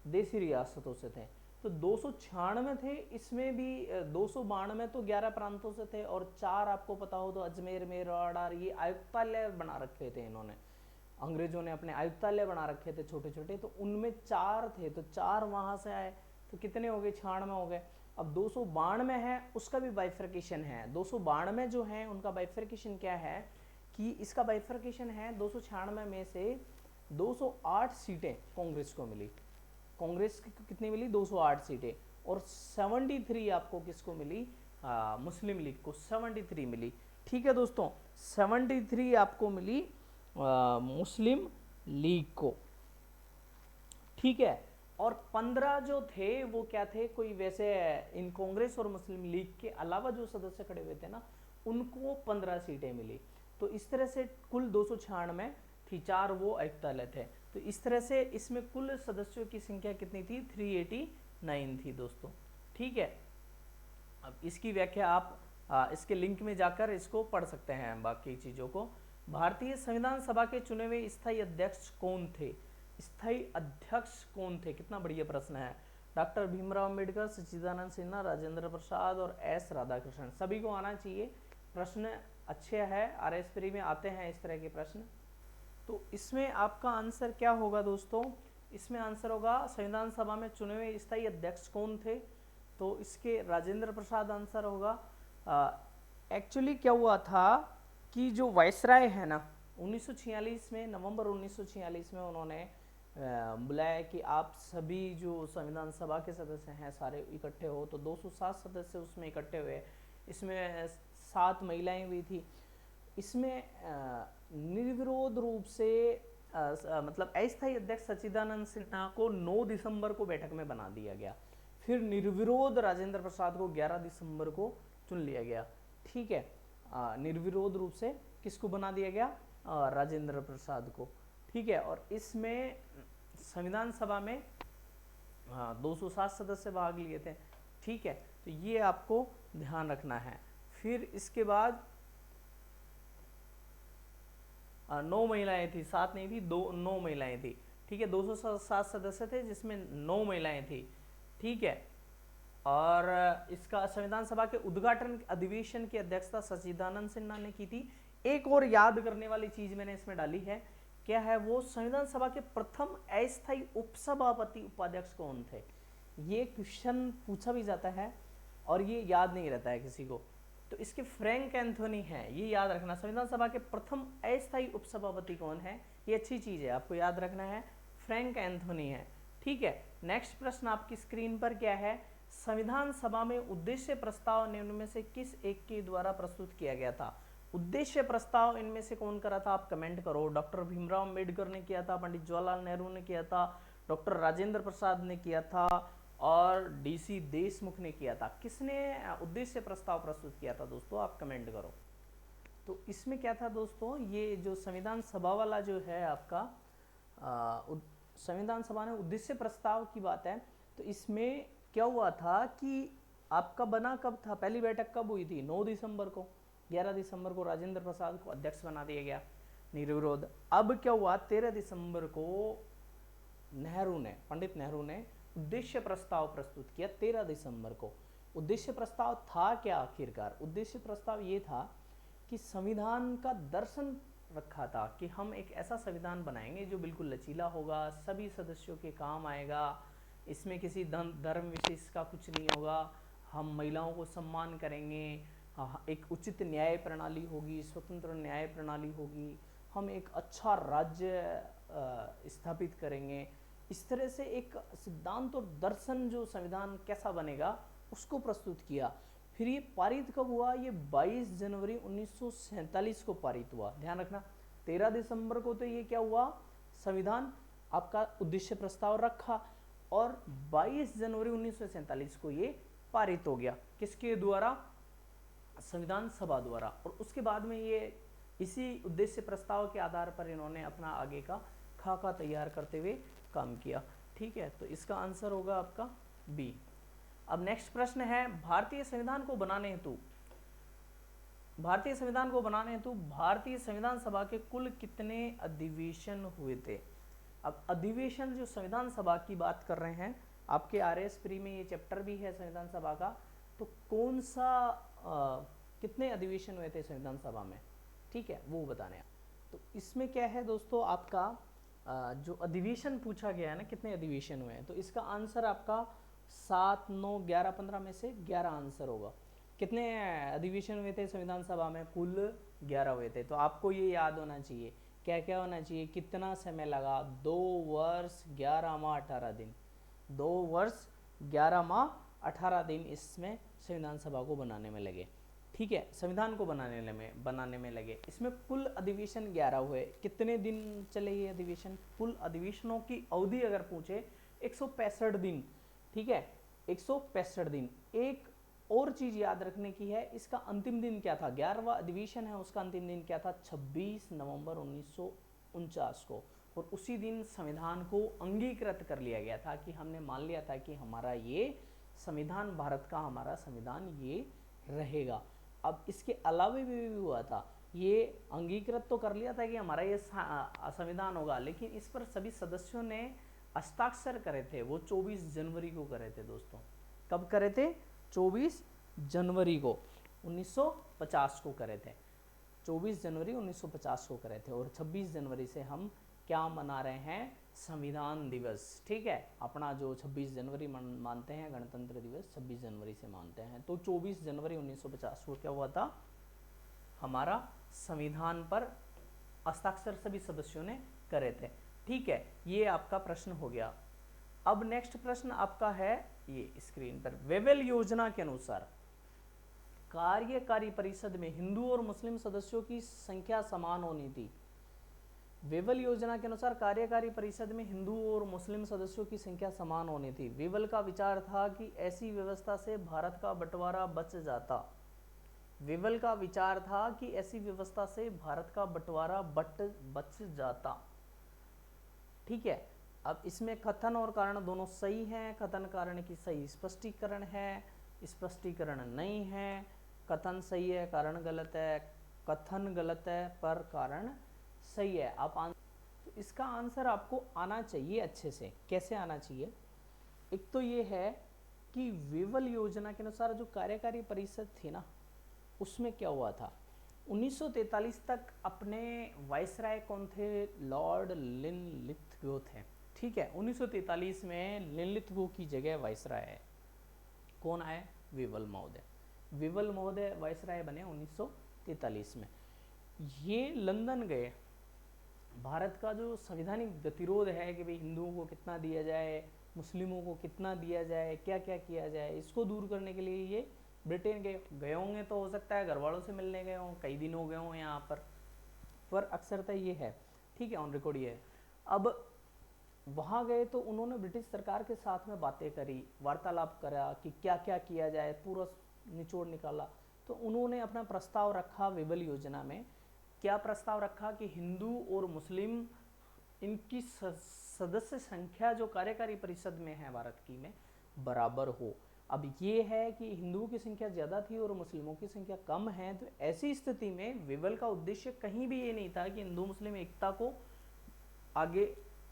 देसी रियासतों से थे। तो 296 थे, इसमें भी 292 तो 11 प्रांतों से थे, और 4 आपको पता हो तो अजमेर, मेवाड़, ये आयुक्तालय बना रखे थे इन्होंने, अंग्रेजों ने अपने आयुक्तालय बना रखे थे छोटे छोटे, तो उनमें 4 थे, तो 4 वहां से आए, तो कितने हो गए? 96 हो गए। अब 292 है, उसका भी बाइफर्केशन है। 292 जो है उनका बाइफर्केशन क्या है कि इसका बाइफर्केशन है 296 में से 208 सीटें कांग्रेस को मिली। कांग्रेस को कितनी मिली? 208 सीटें। और 73 आपको किसको मिली? मुस्लिम लीग को 73 मिली। ठीक है दोस्तों, 73 आपको मिली मुस्लिम लीग को। ठीक है। और 15 जो थे वो क्या थे, कोई वैसे इन कांग्रेस और मुस्लिम लीग के अलावा जो सदस्य खड़े हुए थे ना, उनको 15 सीटें मिली। तो इस तरह से कुल 296 थी, 4 वो एकताले थे। तो इस तरह से इसमें कुल सदस्यों की संख्या कितनी थी, 389 थी दोस्तों। ठीक है, अब इसकी व्याख्या आप इसके लिंक में जाकर इसको पढ़ सकते हैं बाकी चीज़ों को। भारतीय संविधान सभा के चुने हुए स्थायी अध्यक्ष कौन थे, स्थायी अध्यक्ष कौन थे, कितना बढ़िया प्रश्न है। डॉक्टर भीमराव अम्बेडकर, सच्चिदानंद सिन्हा, राजेंद्र प्रसाद और एस राधाकृष्णन, सभी को आना चाहिए। प्रश्न अच्छे हैं, RS प्री में आते हैं इस तरह के प्रश्न। तो इसमें आपका आंसर क्या होगा दोस्तों, इसमें आंसर होगा संविधान सभा में चुने हुए स्थायी अध्यक्ष कौन थे, तो इसके राजेंद्र प्रसाद आंसर होगा। एक्चुअली क्या हुआ था कि जो वायसराय है ना, 1946 में, नवंबर 1946 में उन्होंने बुलाया कि आप सभी जो संविधान सभा के सदस्य हैं सारे इकट्ठे हो। तो 207 सदस्य उसमें इकट्ठे हुए, इसमें 7 महिलाएं भी थी। इसमें निर्विरोध रूप से मतलब अस्थायी अध्यक्ष सच्चिदानंद सिन्हा को 9 दिसंबर को बैठक में बना दिया गया। फिर निर्विरोध राजेंद्र प्रसाद को 11 दिसंबर को चुन लिया गया। ठीक है, निर्विरोध रूप से किसको बना दिया गया, राजेंद्र प्रसाद को। ठीक है, और इसमें संविधान सभा में 207 सदस्य भाग लिए थे। ठीक है, तो ये आपको ध्यान रखना है। फिर इसके बाद 9 महिलाएं थी, 7 नहीं थी, 9 महिलाएं थी। ठीक है, 207 सदस्य थे जिसमें 9 महिलाएं थी। ठीक है, और इसका संविधान सभा के उद्घाटन अधिवेशन की अध्यक्षता सच्चिदानंद सिन्हा ने की थी। एक और याद करने वाली चीज मैंने इसमें डाली है, क्या है वो, संविधान सभा के प्रथम अस्थायी उपसभापति उपाध्यक्ष कौन थे। ये क्वेश्चन पूछा भी जाता है और ये याद नहीं रहता है किसी को, तो इसके फ्रैंक एंथोनी है, ये याद रखना। संविधान सभा के प्रथम अस्थायी उपसभापति कौन है, ये अच्छी चीज है, आपको याद रखना है, फ्रैंक एंथोनी है। ठीक है, नेक्स्ट प्रश्न आपकी स्क्रीन पर क्या है, संविधान सभा में उद्देश्य प्रस्ताव निम्न में से किस एक के द्वारा प्रस्तुत किया गया था। उद्देश्य प्रस्ताव इनमें से कौन करा था, आप कमेंट करो। डॉक्टर भीमराव अम्बेडकर ने किया था, पंडित जवाहरलाल नेहरू ने किया था, डॉक्टर राजेंद्र प्रसाद ने किया था और DC देशमुख ने किया था। किसने उद्देश्य प्रस्ताव प्रस्तुत किया था दोस्तों, आप कमेंट करो। तो इसमें क्या था दोस्तों, ये जो संविधान सभा वाला जो है आपका संविधान सभा ने उद्देश्य प्रस्ताव की बात है, तो इसमें क्या हुआ था कि आपका बना कब था, पहली बैठक कब हुई थी, 9 दिसंबर को। 11 दिसंबर को राजेंद्र प्रसाद को अध्यक्ष बना दिया गया निर्विरोध। अब क्या हुआ, 13 दिसंबर को पंडित नेहरू ने उद्देश्य प्रस्ताव प्रस्तुत किया 13 दिसंबर को। उद्देश्य प्रस्ताव था क्या आखिरकार, उद्देश्य प्रस्ताव ये था कि संविधान का दर्शन रखा था कि हम एक ऐसा संविधान बनाएंगे जो बिल्कुल लचीला होगा, सभी सदस्यों के काम आएगा, इसमें किसी धर्म विशेष का कुछ नहीं होगा, हम महिलाओं को सम्मान करेंगे, एक उचित न्याय प्रणाली होगी, स्वतंत्र न्याय प्रणाली होगी, हम एक अच्छा राज्य स्थापित करेंगे। इस तरह से एक सिद्धांत और दर्शन जो संविधान कैसा बनेगा उसको प्रस्तुत किया। फिर ये पारित कब हुआ, ये 22 जनवरी 1947 को पारित हुआ। ध्यान रखना, 13 दिसंबर को तो ये क्या हुआ, संविधान आपका उद्देश्य प्रस्ताव रखा और 22 जनवरी 1947 को ये पारित हो गया, किसके द्वारा, संविधान सभा द्वारा। और उसके बाद में ये इसी उद्देश्य प्रस्ताव के आधार पर इन्होंने अपना आगे का खाका तैयार करते हुए काम किया। ठीक है, तो इसका आंसर होगा आपका बी। अब नेक्स्ट प्रश्न है, भारतीय संविधान को बनाने हेतु भारतीय संविधान सभा के कुल कितने अधिवेशन हुए थे। अब अधिवेशन जो संविधान सभा की बात कर रहे हैं, आपके RS प्री में ये चैप्टर भी है संविधान सभा का, तो कौन सा कितने अधिवेशन हुए थे संविधान सभा में, ठीक है, वो बताने हैं। तो इसमें क्या है दोस्तों, आपका जो अधिवेशन पूछा गया है ना, कितने अधिवेशन हुए हैं, तो इसका आंसर आपका 7, 9, 11, 15 में से 11 आंसर होगा। कितने अधिवेशन हुए थे संविधान सभा में, कुल 11 हुए थे। तो आपको ये याद होना चाहिए, क्या क्या होना चाहिए, कितना समय लगा, 2 वर्ष 11 माह 18 दिन, 2 वर्ष 11 माह 18 दिन इसमें संविधान सभा को बनाने में लगे। ठीक है, संविधान को बनाने में लगे। इसमें कुल अधिवेशन 11 हुए। कितने दिन चले ये अधिवेशन? कुल अधिवेशनों की अवधि अगर पूछे 165 दिन। ठीक है, 165 दिन। एक और चीज याद रखने की है, इसका अंतिम दिन क्या था? 11वां अधिवेशन है, उसका अंतिम दिन क्या था? 26 नवंबर 1949 को। और उसी दिन संविधान को अंगीकृत कर लिया गया था कि हमने मान लिया था कि हमारा ये संविधान, भारत का हमारा संविधान ये रहेगा। अब इसके अलावा भी हुआ था, ये अंगीकृत तो कर लिया था कि हमारा ये संविधान होगा, लेकिन इस पर सभी सदस्यों ने हस्ताक्षर करे थे, वो 24 जनवरी को करे थे दोस्तों। कब करे थे? 24 जनवरी को 1950 को करे थे। 24 जनवरी 1950 को करे थे। और 26 जनवरी से हम क्या मना रहे हैं? संविधान दिवस। ठीक है, अपना जो 26 जनवरी मानते हैं गणतंत्र दिवस, 26 जनवरी से मानते हैं। तो 24 जनवरी 1950 को क्या हुआ था? हमारा संविधान पर हस्ताक्षर सभी सदस्यों ने करे थे। ठीक है, ये आपका प्रश्न हो गया। अब नेक्स्ट प्रश्न आपका है ये स्क्रीन पर। वेवेल योजना के अनुसार कार्यकारी परिषद में हिंदू और मुस्लिम सदस्यों की संख्या समान होनी थी। वेवेल योजना के अनुसार कार्यकारी परिषद में हिंदू और मुस्लिम सदस्यों की संख्या समान होनी थी। वेवेल का विचार था कि ऐसी व्यवस्था से भारत का बंटवारा बच जाता। वेवेल का विचार था कि ऐसी व्यवस्था से भारत का बंटवारा बच जाता। ठीक है, अब इसमें कथन और कारण दोनों सही हैं। कथन कारण की सही स्पष्टीकरण है, स्पष्टीकरण नहीं है। कथन सही है, कारण गलत है। कथन गलत है पर कारण सही है। आप तो इसका आंसर आपको आना चाहिए अच्छे से। कैसे आना चाहिए? एक तो ये है कि वेवेल योजना के अनुसार जो कार्यकारी परिषद थी ना, उसमें क्या हुआ था? 1943 तक अपने वायसराय कौन थे? लॉर्ड लिनलिथगो थे। ठीक है, 1943 में लिनलिथगो की जगह वायसराय है कौन आए? वेवेल महोदय। वेवेल महोदय वायसराय बने 1943 में। ये लंदन गए। भारत का जो संवैधानिक गतिरोध है कि भाई हिंदुओं को कितना दिया जाए, मुस्लिमों को कितना दिया जाए, क्या क्या किया जाए, इसको दूर करने के लिए ये ब्रिटेन गए होंगे। तो हो सकता है घर वालों से मिलने गए हों, कई दिन हो गए हों यहाँ पर अक्सरता ये है। ठीक है, ऑन रिकॉर्ड ये है। अब वहाँ गए तो उन्होंने ब्रिटिश सरकार के साथ में बातें करी, वार्तालाप करा कि क्या क्या किया जाए, पूरा निचोड़ निकाला। तो उन्होंने अपना प्रस्ताव रखा वेवेल योजना में। क्या प्रस्ताव रखा? कि हिंदू और मुस्लिम इनकी सदस्य संख्या जो कार्यकारी परिषद में है भारत की में बराबर हो। अब ये है कि हिंदुओं की संख्या ज़्यादा थी और मुस्लिमों की संख्या कम है। तो ऐसी स्थिति में वेवेल का उद्देश्य कहीं भी ये नहीं था कि हिंदू मुस्लिम एकता को आगे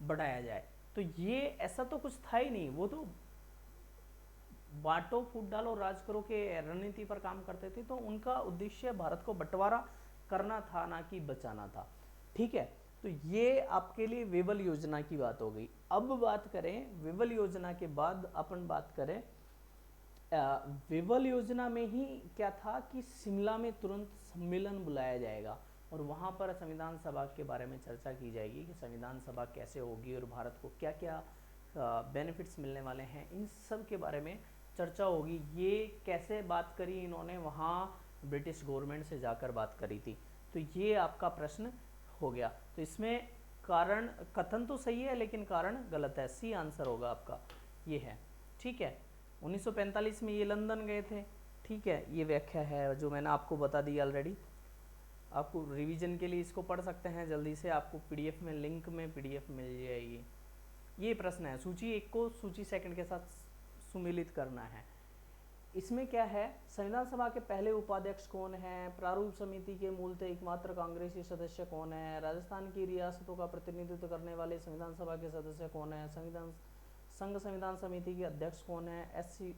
बढ़ाया जाए। तो ये ऐसा तो कुछ था ही नहीं। वो तो बांटो फूट डालो राज करो के रणनीति पर काम करते थे। तो उनका उद्देश्य भारत को बंटवारा करना था, ना कि बचाना था। ठीक है, तो ये आपके लिए वेवेल योजना की बात हो गई। अब बात करें वेवेल योजना के बाद अपन बात करें वेवेल योजना में ही क्या था कि शिमला में तुरंत सम्मेलन बुलाया जाएगा और वहाँ पर संविधान सभा के बारे में चर्चा की जाएगी कि संविधान सभा कैसे होगी और भारत को क्या क्या बेनिफिट्स मिलने वाले हैं, इन सब के बारे में चर्चा होगी। ये कैसे बात करी इन्होंने? वहाँ ब्रिटिश गवर्नमेंट से जाकर बात करी थी। तो ये आपका प्रश्न हो गया। तो इसमें कारण कथन तो सही है लेकिन कारण गलत है। सी आंसर होगा आपका, ये है। ठीक है, 1945 में ये लंदन गए थे। ठीक है, ये व्याख्या है जो मैंने आपको बता दी ऑलरेडी। आपको रिवीजन के लिए इसको पढ़ सकते हैं जल्दी से, आपको पीडीएफ में लिंक में पीडीएफ मिल जाएगी। ये प्रश्न है, सूची 1 को सूची 2 के साथ सुमिलित करना है। इसमें क्या है? संविधान सभा के पहले उपाध्यक्ष कौन है? प्रारूप समिति के मूलतः एकमात्र कांग्रेसी सदस्य कौन है? राजस्थान की रियासतों का प्रतिनिधित्व करने वाले संविधान सभा के सदस्य कौन है? संविधान समिति के अध्यक्ष कौन है? एस.सी.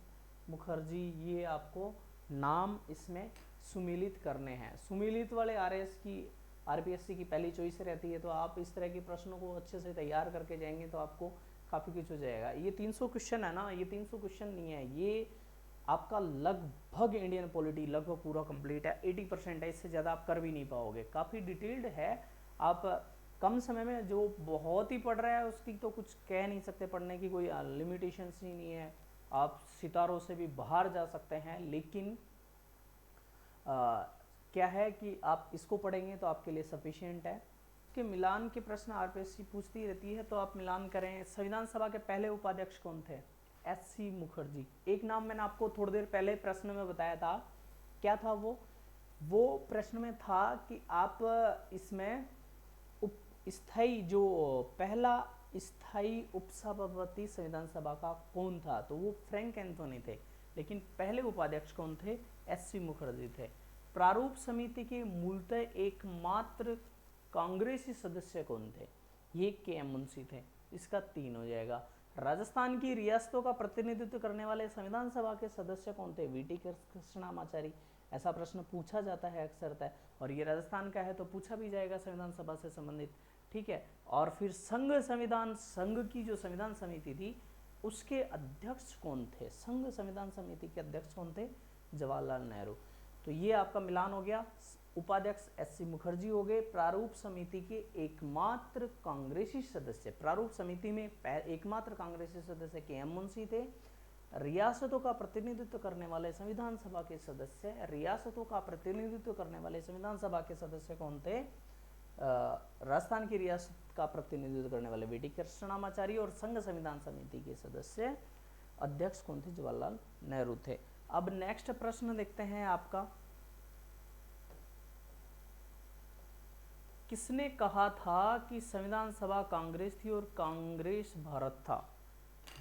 मुखर्जी। ये आपको नाम इसमें सुमिलित करने हैं। सुमिलित वाले आरपीएससी की पहली चॉइस रहती है। तो आप इस तरह के प्रश्नों को अच्छे से तैयार करके जाएंगे तो आपको काफ़ी कुछ हो जाएगा। ये 300 क्वेश्चन है ना, ये 300 क्वेश्चन नहीं है, ये आपका लगभग इंडियन पॉलिटी लगभग पूरा कंप्लीट है। 80% है, इससे ज़्यादा आप कर भी नहीं पाओगे। काफ़ी डिटेल्ड है। आप कम समय में जो बहुत ही पढ़ रहा है उसकी तो कुछ कह नहीं सकते, पढ़ने की कोई लिमिटेशंस ही नहीं है। आप सितारों से भी बाहर जा सकते हैं, लेकिन क्या है कि आप इसको पढ़ेंगे तो आपके लिए सफिशिएंट है। कि मिलान के प्रश्न आरपीएससी पूछती रहती है, तो आप मिलान करें। संविधान सभा के पहले उपाध्यक्ष कौन थे? एस.सी. मुखर्जी। एक नाम मैंने आपको थोड़ी देर पहले प्रश्न में बताया था, क्या था वो प्रश्न में था कि आप इसमें स्थायी जो पहला स्थायी उपसभापति संविधान सभा का कौन था, तो वो फ्रैंक एंथोनी थे। लेकिन पहले उपाध्यक्ष कौन थे? एस.सी. मुखर्जी थे। प्रारूप समिति के मूलतः एकमात्र कांग्रेसी सदस्य कौन थे? ये के.एम. मुंशी थे। इसका 3 हो जाएगा। राजस्थान की रियासतों का प्रतिनिधित्व करने वाले संविधान सभा के सदस्य कौन थे? वी.टी. कृष्णामाचारी। ऐसा प्रश्न पूछा जाता है अक्सरतः, और ये राजस्थान का है तो पूछा भी जाएगा संविधान सभा से संबंधित, ठीक है। और फिर संघ की जो संविधान समिति थी उसके अध्यक्ष कौन थे? संघ संविधान समिति के अध्यक्ष कौन थे? जवाहरलाल नेहरू। तो ये आपका मिलान हो गया। उपाध्यक्ष एस.सी. मुखर्जी हो गए। प्रारूप समिति के एकमात्र कांग्रेसी सदस्य, प्रारूप समिति में एकमात्र कांग्रेसी सदस्य के.एम. मुंशी थे। रियासतों का प्रतिनिधित्व करने वाले संविधान सभा के सदस्य, रियासतों का प्रतिनिधित्व करने वाले संविधान सभा के सदस्य कौन थे? राजस्थान की रियासत का प्रतिनिधित्व करने वाले वी.टी. कृष्णामाचारी, और संघ संविधान समिति के सदस्य अध्यक्ष कौन थे? जवाहरलाल नेहरू थे। अब नेक्स्ट प्रश्न देखते हैं आपका, किसने कहा था कि संविधान सभा कांग्रेस थी और कांग्रेस भारत था?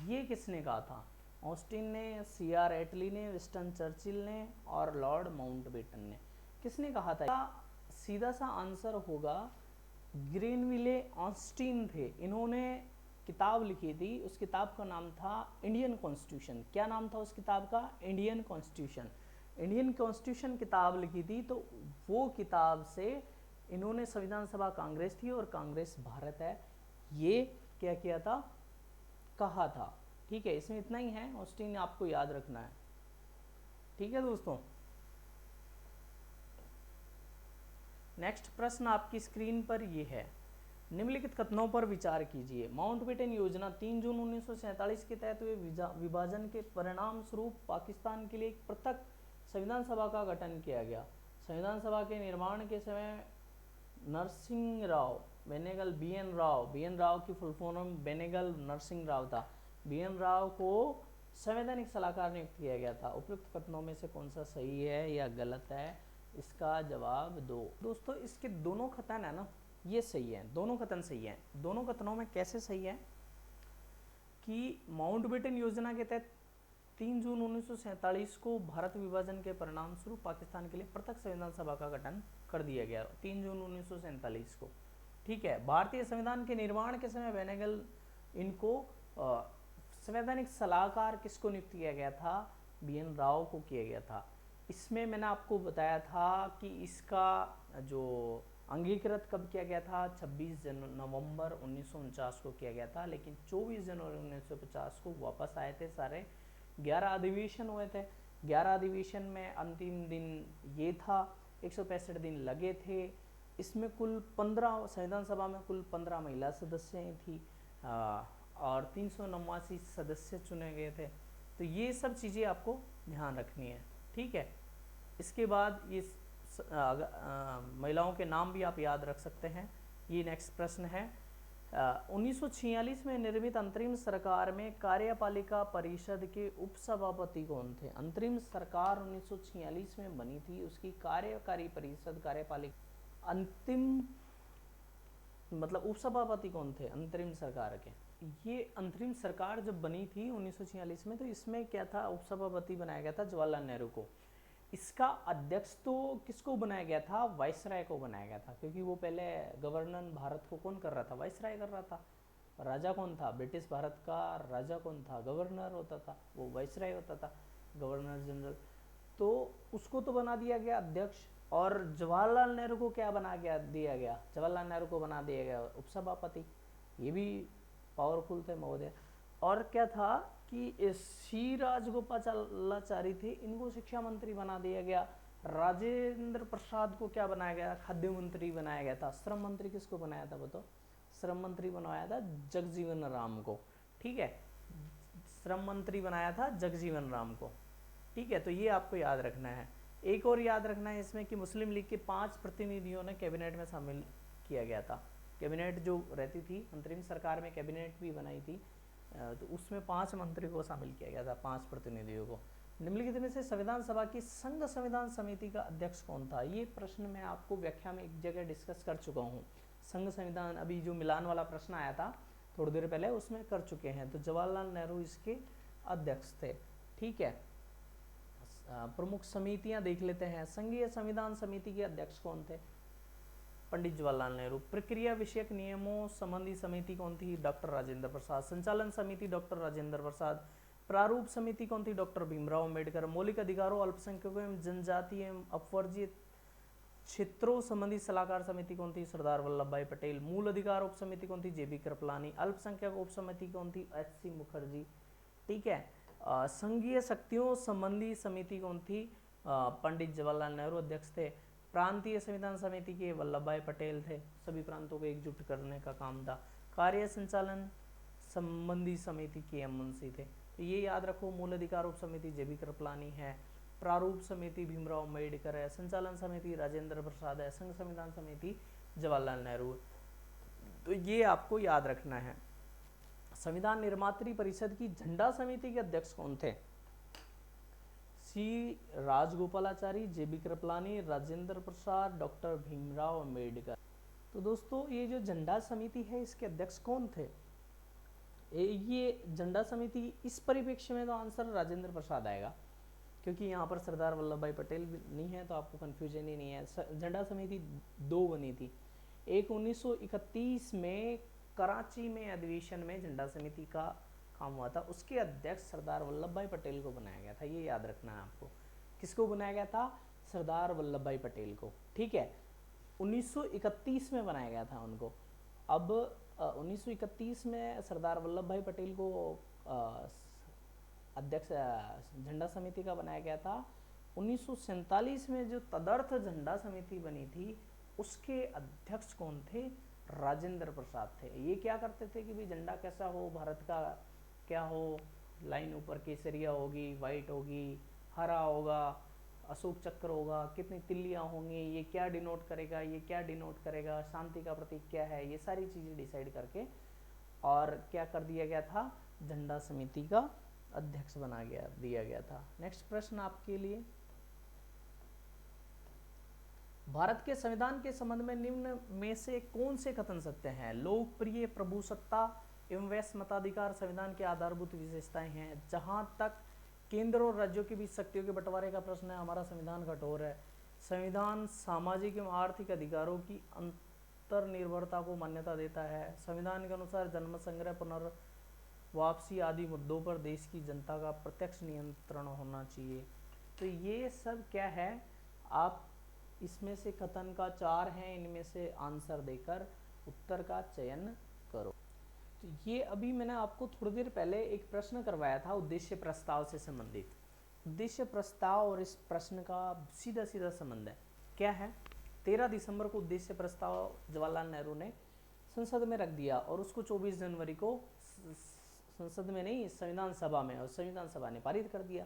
ये किसने कहा था? ऑस्टिन ने, सी.आर. एटली ने, विंस्टन चर्चिल ने और लॉर्ड माउंटबेटन ने। किसने कहा था? सीधा सा आंसर होगा ग्रेनविले ऑस्टिन थे। इन्होंने किताब लिखी थी, उस किताब का नाम था इंडियन कॉन्स्टिट्यूशन। क्या नाम था उस किताब का? Indian constitution. इंडियन कॉन्स्टिट्यूशन किताब लिखी थी, तो वो किताब से इन्होंने संविधान सभा कांग्रेस थी और कांग्रेस भारत है, ये क्या किया था? कहा था। ठीक है, इसमें इतना ही है, ऑस्टिन आपको याद रखना है। ठीक है दोस्तों, नेक्स्ट प्रश्न आपकी स्क्रीन पर ये है, निम्नलिखित कथनों पर विचार कीजिए। माउंटबेटन योजना 3 जून 1947 के तहत हुए विभाजन के परिणाम स्वरूप पाकिस्तान के लिए एक पृथक संविधान सभा का गठन किया गया। संविधान सभा के निर्माण के समय नरसिंह राव बेनेगल, बी.एन. राव की फुल फॉर्म बेनेगल नरसिंह राव था। बी.एन. राव को संवैधानिक सलाहकार नियुक्त किया गया था। उपयुक्त कथनों में से कौन सा सही है या गलत है? इसका जवाब दो। दोस्तों, इसके दोनों कथन है ना, ये सही है, दोनों कथन सही है। दोनों कथनों में कैसे सही है कि माउंटबेटन योजना के तहत 3 जून 1947 को भारत विभाजन के परिणाम स्वरूप पाकिस्तान के लिए पृथक संविधान सभा का गठन कर दिया गया 3 जून 1947 को। ठीक है, भारतीय संविधान के निर्माण के समय बेनेगल इनको संवैधानिक सलाहकार किसको नियुक्त किया गया था? बी.एन. राव को किया गया था। इसमें मैंने आपको बताया था कि इसका जो अंगीकृत कब किया गया था? 26 नवंबर 1949 को किया गया था, लेकिन 24 जनवरी 1950 को वापस आए थे सारे। 11 अधिवेशन हुए थे। 11 अधिवेशन में अंतिम दिन ये था, 165 दिन लगे थे। इसमें कुल 15, संविधान सभा में कुल 15 महिला सदस्य थी और 389 सदस्य चुने गए थे। तो ये सब चीज़ें आपको ध्यान रखनी है। ठीक है, इसके बाद ये महिलाओं के नाम भी आप याद रख सकते हैं। ये नेक्स्ट प्रश्न है, 1946 में निर्मित अंतरिम सरकार में कार्यपालिका परिषद के उपसभापति कौन थे? अंतरिम सरकार 1946 में बनी थी, उसकी कार्यकारी परिषद, कार्यपालिका, अंतिम मतलब उपसभापति कौन थे अंतरिम सरकार के? ये अंतरिम सरकार जब बनी थी 1946 में, तो इसमें क्या था? उपसभापति बनाया गया था जवाहरलाल नेहरू को। इसका अध्यक्ष तो किसको बनाया गया था? वाइसराय को बनाया गया था, क्योंकि वो पहले गवर्नर भारत को कौन कर रहा था? वाइसराय कर रहा था। राजा कौन था? ब्रिटिश भारत का राजा कौन था? गवर्नर होता था, वो वाइसराय होता था, गवर्नर जनरल। तो उसको तो बना दिया गया अध्यक्ष, और जवाहरलाल नेहरू को क्या बना दिया गया? जवाहरलाल नेहरू को बना दिया गया उपसभापति। ये भी पावरफुल थे महोदय। और क्या था कि सी राजगोपालाचारी थे, इनको शिक्षा मंत्री बना दिया गया। राजेंद्र प्रसाद को क्या बनाया गया? खाद्य मंत्री बनाया गया था। श्रम मंत्री किसको बनाया था बताओ? श्रम मंत्री बनाया था जगजीवन राम को। ठीक है, श्रम मंत्री बनाया था जगजीवन राम को। ठीक है, तो ये आपको याद रखना है। एक और याद रखना है इसमें कि मुस्लिम लीग के 5 प्रतिनिधियों ने कैबिनेट में शामिल किया गया था। कैबिनेट जो रहती थी, अंतरिम सरकार में कैबिनेट भी बनाई थी, तो उसमें 5 मंत्री को शामिल किया गया था, 5 प्रतिनिधियों को। निम्नलिखित में से संविधान सभा की संघ संविधान समिति का अध्यक्ष कौन था? ये प्रश्न मैं आपको व्याख्या में एक जगह डिस्कस कर चुका हूँ। संघ संविधान, अभी जो मिलान वाला प्रश्न आया था थोड़ी देर पहले, उसमें कर चुके हैं। तो जवाहरलाल नेहरू इसके अध्यक्ष थे। ठीक है, प्रमुख समितियां देख लेते हैं। संघीय संविधान समिति के अध्यक्ष कौन थे? पंडित जवाहरलाल नेहरू। प्रक्रिया विषयक नियमों संबंधी समिति कौन थी? डॉक्टर राजेंद्र प्रसाद। संचालन समिति डॉक्टर राजेंद्र प्रसाद। प्रारूप समिति कौन थी? डॉक्टर भीमराव अम्बेडकर। मौलिक अधिकारों, अल्पसंख्यकों एवं जनजाति एवं अपवर्जित क्षेत्रों संबंधी सलाहकार समिति कौन थी? सरदार वल्लभ भाई पटेल। मूल अधिकार उप समिति कौन थी? जेबी कृपलानी। अल्पसंख्यक उप समिति कौन थी? एच.सी. मुखर्जी। ठीक है, संघीय शक्तियों संबंधी समिति कौन थी? पंडित जवाहरलाल नेहरू अध्यक्ष थे। प्रांतीय संविधान समिति के वल्लभ भाई पटेल थे, सभी प्रांतों को एकजुट करने का काम था। कार्य संचालन संबंधी समिति के एम मुंशी थे। तो ये याद रखो, मूल अधिकार उप समिति जेबी कृपलानी है, प्रारूप समिति भीमराव अम्बेडकर है, संचालन समिति राजेंद्र प्रसाद है, संघ संविधान समिति जवाहरलाल नेहरू। तो ये आपको याद रखना है। संविधान निर्मात्री परिषद की झंडा समिति के अध्यक्ष कौन थे? सी राजगोपालाचारी, जेबी कृपलानी, राजेंद्र प्रसाद, डॉक्टर भीमराव अम्बेडकर। तो दोस्तों ये जो झंडा समिति है इसके अध्यक्ष कौन थे? ये झंडा समिति, इस परिप्रेक्ष्य में तो आंसर राजेंद्र प्रसाद आएगा, क्योंकि यहाँ पर सरदार वल्लभ भाई पटेल नहीं है, तो आपको कन्फ्यूजन ही नहीं है। झंडा समिति 2 बनी थी। एक 1931 में कराची में अधिवेशन में झंडा समिति का काम हुआ था, उसके अध्यक्ष सरदार वल्लभ भाई पटेल को बनाया गया था। ये याद रखना है आपको। किसको बनाया गया था? सरदार वल्लभ भाई पटेल को। ठीक है, 1931 में बनाया गया था उनको। अब 1931 में सरदार वल्लभ भाई पटेल को अध्यक्ष झंडा समिति का बनाया गया था। 1947 में जो तदर्थ झंडा समिति बनी थी उसके अध्यक्ष कौन थे? राजेंद्र प्रसाद थे। ये क्या करते थे कि भाई झंडा कैसा हो, भारत का क्या हो, लाइन ऊपर केसरिया होगी, वाइट होगी, हरा होगा, अशोक चक्र होगा, कितनी तिल्लियाँ होंगी, ये क्या डिनोट करेगा, ये क्या डिनोट करेगा, शांति का प्रतीक क्या है, ये सारी चीज़ें डिसाइड करके और क्या कर दिया गया था? झंडा समिति का अध्यक्ष दिया गया था। नेक्स्ट प्रश्न आपके लिए, भारत के संविधान के संबंध में निम्न में से कौन से कथन सत्य हैं? लोकप्रिय प्रभुसत्ता एवं वैश्य मताधिकार संविधान के आधारभूत विशेषताएं हैं। जहां तक केंद्र और राज्यों के बीच शक्तियों के बंटवारे का प्रश्न है, हमारा संविधान कठोर है। संविधान सामाजिक एवं आर्थिक अधिकारों की अंतर्निर्भरता को मान्यता देता है। संविधान के अनुसार जन्म संग्रह, पुनर्वापसी आदि मुद्दों पर देश की जनता का प्रत्यक्ष नियंत्रण होना चाहिए। तो ये सब क्या है? आप इसमें से कथन का 4 हैं, इनमें से आंसर देकर उत्तर का चयन करो। तो ये अभी मैंने आपको थोड़ी देर पहले एक प्रश्न करवाया था उद्देश्य प्रस्ताव से संबंधित। उद्देश्य प्रस्ताव और इस प्रश्न का सीधा सीधा संबंध है। क्या है? 13 दिसंबर को उद्देश्य प्रस्ताव जवाहरलाल नेहरू ने संसद में रख दिया और उसको 24 जनवरी को संसद में नहीं, संविधान सभा में, और संविधान सभा ने पारित कर दिया।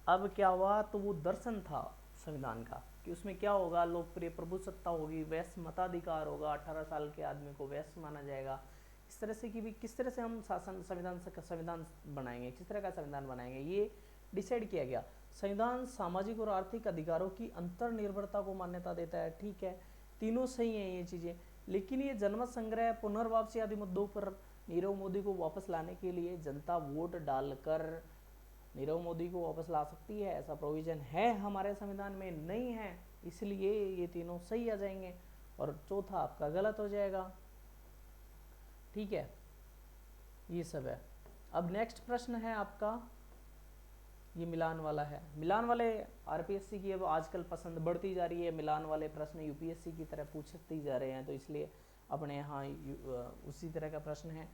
अब क्या हुआ? तो वो दर्शन था संविधान का कि उसमें क्या होगा? लोकप्रिय प्रभुसत्ता होगी, वैश्य मताधिकार होगा, 18 साल के आदमी को वैश्य माना जाएगा। इस तरह से कि भी किस तरह से हम संविधान बनाएंगे, किस तरह का संविधान बनाएंगे, ये डिसाइड किया गया। संविधान सामाजिक और आर्थिक अधिकारों की अंतर्निर्भरता को मान्यता देता है। ठीक है, तीनों सही हैं ये चीज़ें, लेकिन ये जनमत संग्रह, पुनर्वापसी आदि मुद्दों पर नीरव मोदी को वापस लाने के लिए जनता वोट डालकर नीरव मोदी को वापस ला सकती है, ऐसा प्रोविजन है हमारे संविधान में? नहीं है, इसलिए ये तीनों सही आ जाएंगे और चौथा आपका गलत हो जाएगा। ठीक है, ये सब है। अब नेक्स्ट प्रश्न है आपका, ये मिलान वाला है। मिलान वाले आरपीएससी की अब आजकल पसंद बढ़ती जा रही है, मिलान वाले प्रश्न यूपीएससी की तरह पूछते जा रहे हैं, तो इसलिए अपने यहाँ उसी तरह का प्रश्न है।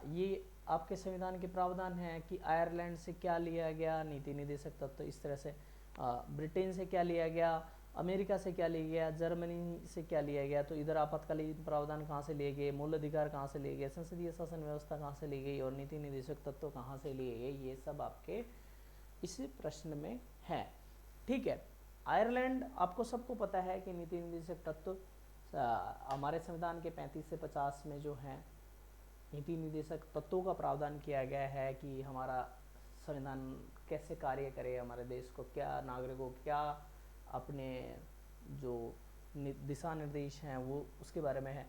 ये आपके संविधान के प्रावधान हैं कि आयरलैंड से क्या लिया गया, नीति निर्देशक तत्व, तो इस तरह से ब्रिटेन से क्या लिया गया, अमेरिका से क्या लिया गया, जर्मनी से क्या लिया गया, तो इधर आपातकालीन प्रावधान कहाँ से लिए गए, मूल अधिकार कहाँ से लिए गए, संसदीय शासन व्यवस्था कहाँ से ली गई और नीति निर्देशक तत्व कहाँ से लिए गए, ये सब आपके इस प्रश्न में है। ठीक है, आयरलैंड, आपको सबको पता है कि नीति निर्देशक तत्व हमारे संविधान के 35 से 50 में जो है नीति निर्देशक तत्वों का प्रावधान किया गया है कि हमारा संविधान कैसे कार्य करे, हमारे देश को क्या, नागरिकों क्या अपने जो दिशा निर्देश हैं वो उसके बारे में है।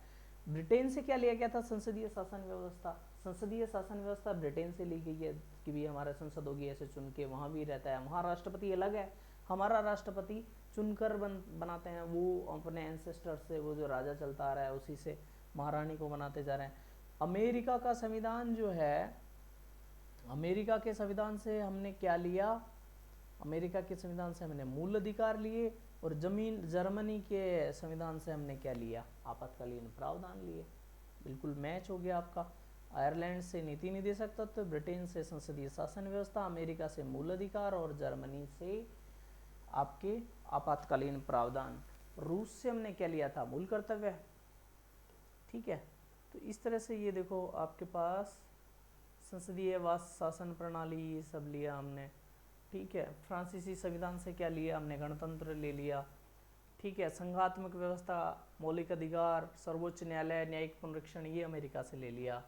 ब्रिटेन से क्या लिया गया था? संसदीय शासन व्यवस्था। संसदीय शासन व्यवस्था ब्रिटेन से ली गई है कि भी हमारा संसद होगी ऐसे चुन के, वहाँ भी रहता है। वहाँ राष्ट्रपति अलग है, हमारा राष्ट्रपति चुनकर बनाते हैं, वो अपने एंसेस्टर से, वो जो राजा चलता आ रहा है उसी से महारानी को बनाते जा रहे हैं। अमेरिका का संविधान जो है, अमेरिका के संविधान से हमने क्या लिया? अमेरिका के संविधान से हमने मूल अधिकार लिए, और जर्मनी के संविधान से हमने क्या लिया? आपातकालीन प्रावधान लिए। बिल्कुल मैच हो गया आपका। आयरलैंड से नीति निर्देशक तत्व, ब्रिटेन से संसदीय शासन व्यवस्था, अमेरिका से मूल अधिकार और जर्मनी से आपके आपातकालीन प्रावधान। रूस से हमने क्या लिया था? मूल कर्तव्य। ठीक है, तो इस तरह से ये देखो आपके पास संसदीय शासन प्रणाली ये सब लिया हमने। ठीक है, फ्रांसीसी संविधान से क्या लिया हमने? गणतंत्र ले लिया। ठीक है, संघात्मक व्यवस्था, मौलिक अधिकार, सर्वोच्च न्यायालय, न्यायिक पुनरीक्षण, ये अमेरिका से ले लिया।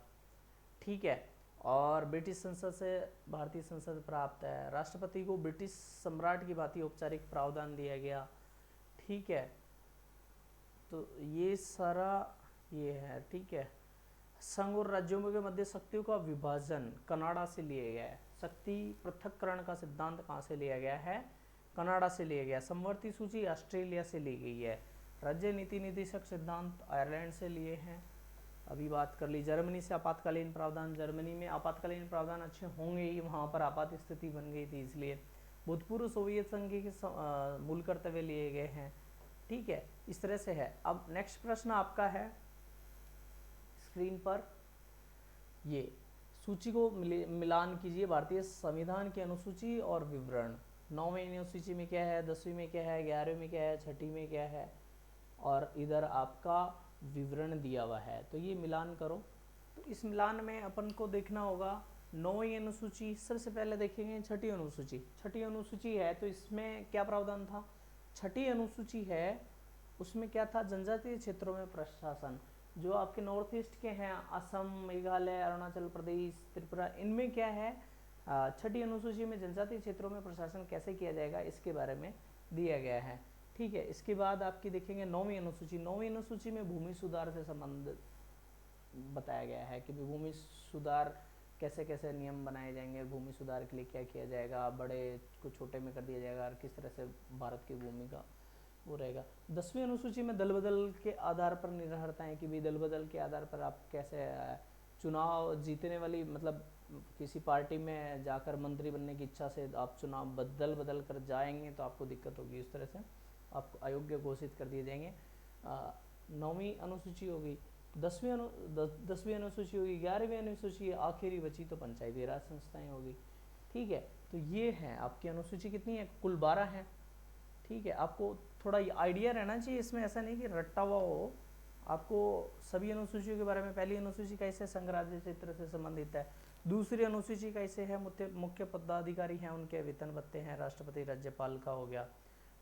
ठीक है, और ब्रिटिश संसद से भारतीय संसद प्राप्त है। राष्ट्रपति को ब्रिटिश सम्राट की भांति औपचारिक प्रावधान दिया गया। ठीक है, तो ये सारा ये है। ठीक है, संघ और राज्यों के मध्य शक्तियों का विभाजन कनाडा से लिया गया है। शक्ति पृथक्करण का सिद्धांत कहाँ से लिया गया है? कनाडा से लिया गया। समवर्ती सूची ऑस्ट्रेलिया से ली गई है। राज्य नीति निर्देशक सिद्धांत आयरलैंड से लिए हैं, अभी बात कर ली। जर्मनी से आपातकालीन प्रावधान, जर्मनी में आपातकालीन प्रावधान अच्छे होंगे ही, वहाँ पर आपात स्थिति बन गई थी इसलिए। भूतपूर्व सोवियत संघ के मूल कर्तव्य लिए गए हैं। ठीक है, इस तरह से है। अब नेक्स्ट प्रश्न आपका है स्क्रीन पर, ये सूची को मिलान कीजिए। भारतीय संविधान की अनुसूची और विवरण। 9वीं अनुसूची में क्या है, 10वीं में क्या है, 11वीं में क्या है, 6ठी में क्या है, और इधर आपका विवरण दिया हुआ है। तो ये मिलान करो। तो इस मिलान में अपन को देखना होगा 9वीं अनुसूची, सबसे पहले देखेंगे 6ठी अनुसूची। 6ठी अनुसूची है तो इसमें क्या प्रावधान था? 6ठी अनुसूची है उसमें क्या था? जनजातीय क्षेत्रों में प्रशासन। जो आपके नॉर्थ ईस्ट के हैं, असम, मेघालय, अरुणाचल प्रदेश, त्रिपुरा, इनमें क्या है? 6ठी अनुसूची में जनजातीय क्षेत्रों में प्रशासन कैसे किया जाएगा इसके बारे में दिया गया है। ठीक है, इसके बाद आपकी देखेंगे 9वीं अनुसूची। 9वीं अनुसूची में भूमि सुधार से संबंधित बताया गया है कि भूमि सुधार कैसे कैसे नियम बनाए जाएंगे, भूमि सुधार के लिए क्या किया जाएगा, बड़े को छोटे में कर दिया जाएगा, और किस तरह से भारत की भूमि का वो रहेगा। 10वीं अनुसूची में दल बदल के आधार पर निर्भरता है कि भाई दल बदल के आधार पर आप कैसे चुनाव जीतने वाली, मतलब किसी पार्टी में जाकर मंत्री बनने की इच्छा से आप चुनाव बदल बदल कर जाएंगे तो आपको दिक्कत होगी, इस तरह से आपको अयोग्य घोषित कर दिए जाएंगे। 9वीं अनुसूची होगी। 10वीं अनुसूची होगी। 11वीं अनुसूची आखिरी बची तो पंचायती राज संस्थाएं होगी। ठीक है, तो ये है आपकी अनुसूची कितनी है? कुल 12 है। ठीक है, आपको थोड़ा आइडिया रहना चाहिए इसमें, ऐसा नहीं कि रट्टा हुआ हो। आपको सभी अनुसूचियों के बारे में, पहली अनुसूची कैसे संघ राज्य क्षेत्र से संबंधित है, दूसरी अनुसूची कैसे है मुख्य पदाधिकारी हैं उनके वेतन भत्ते हैं, राष्ट्रपति राज्यपाल का हो गया।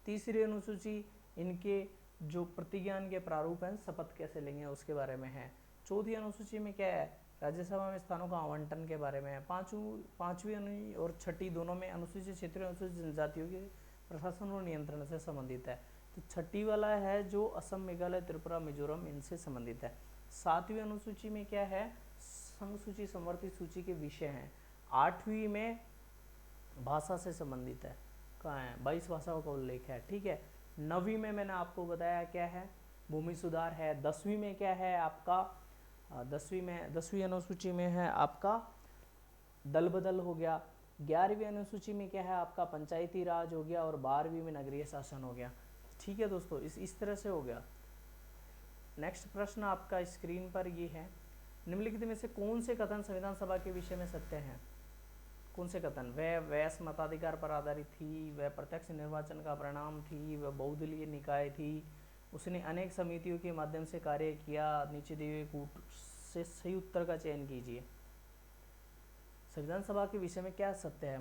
तीसरी अनुसूची इनके जो प्रतिज्ञान के प्रारूप हैं, शपथ कैसे लेंगे उसके बारे में है। चौथी अनुसूची में क्या है? राज्यसभा में स्थानों का आवंटन के बारे में है। पांचवी और छठी दोनों में अनुसूचित क्षेत्रीय अनुसूचित जनजातियों के प्रशासन और नियंत्रण से संबंधित है। तो छठी वाला है जो असम, मेघालय, त्रिपुरा, मिजोरम, इनसे संबंधित है। 7वीं अनुसूची में क्या है? संघ सूची, समवर्ती सूची के विषय हैं। 8वीं में भाषा से संबंधित है, कहाँ है? 22 भाषाओं का उल्लेख है। ठीक है, 9वीं में मैंने आपको बताया क्या है? भूमि सुधार है। 10वीं में क्या है आपका? 10वीं अनुसूची में है आपका दल बदल हो गया। 11वीं अनुसूची में क्या है आपका? पंचायती राज हो गया, और 12वीं में नगरीय शासन हो गया। ठीक है दोस्तों, इस तरह से हो गया। नेक्स्ट प्रश्न आपका स्क्रीन पर ये है, निम्नलिखित में से कौन से कथन संविधान सभा के विषय में सत्य हैं? कौन से कथन? वह वयस्क मताधिकार पर आधारित थी, वह प्रत्यक्ष निर्वाचन का परिणाम थी, वह बहुदलीय निकाय थी, उसने अनेक समितियों के माध्यम से कार्य किया, नीचे दिए हुए कूट से सही उत्तर का चयन कीजिए। संविधान सभा के विषय में क्या सत्य है?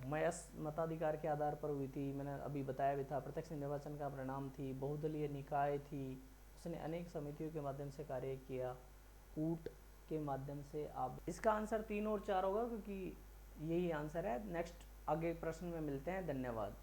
मयस मताधिकार के आधार पर हुई थी, मैंने अभी बताया भी था। प्रत्यक्ष निर्वाचन का परिणाम थी। बहुदलीय निकाय थी। उसने अनेक समितियों के माध्यम से कार्य किया। कूट के माध्यम से। आप इसका आंसर 3 और 4 होगा, क्योंकि यही आंसर है। नेक्स्ट आगे प्रश्न में मिलते हैं। धन्यवाद।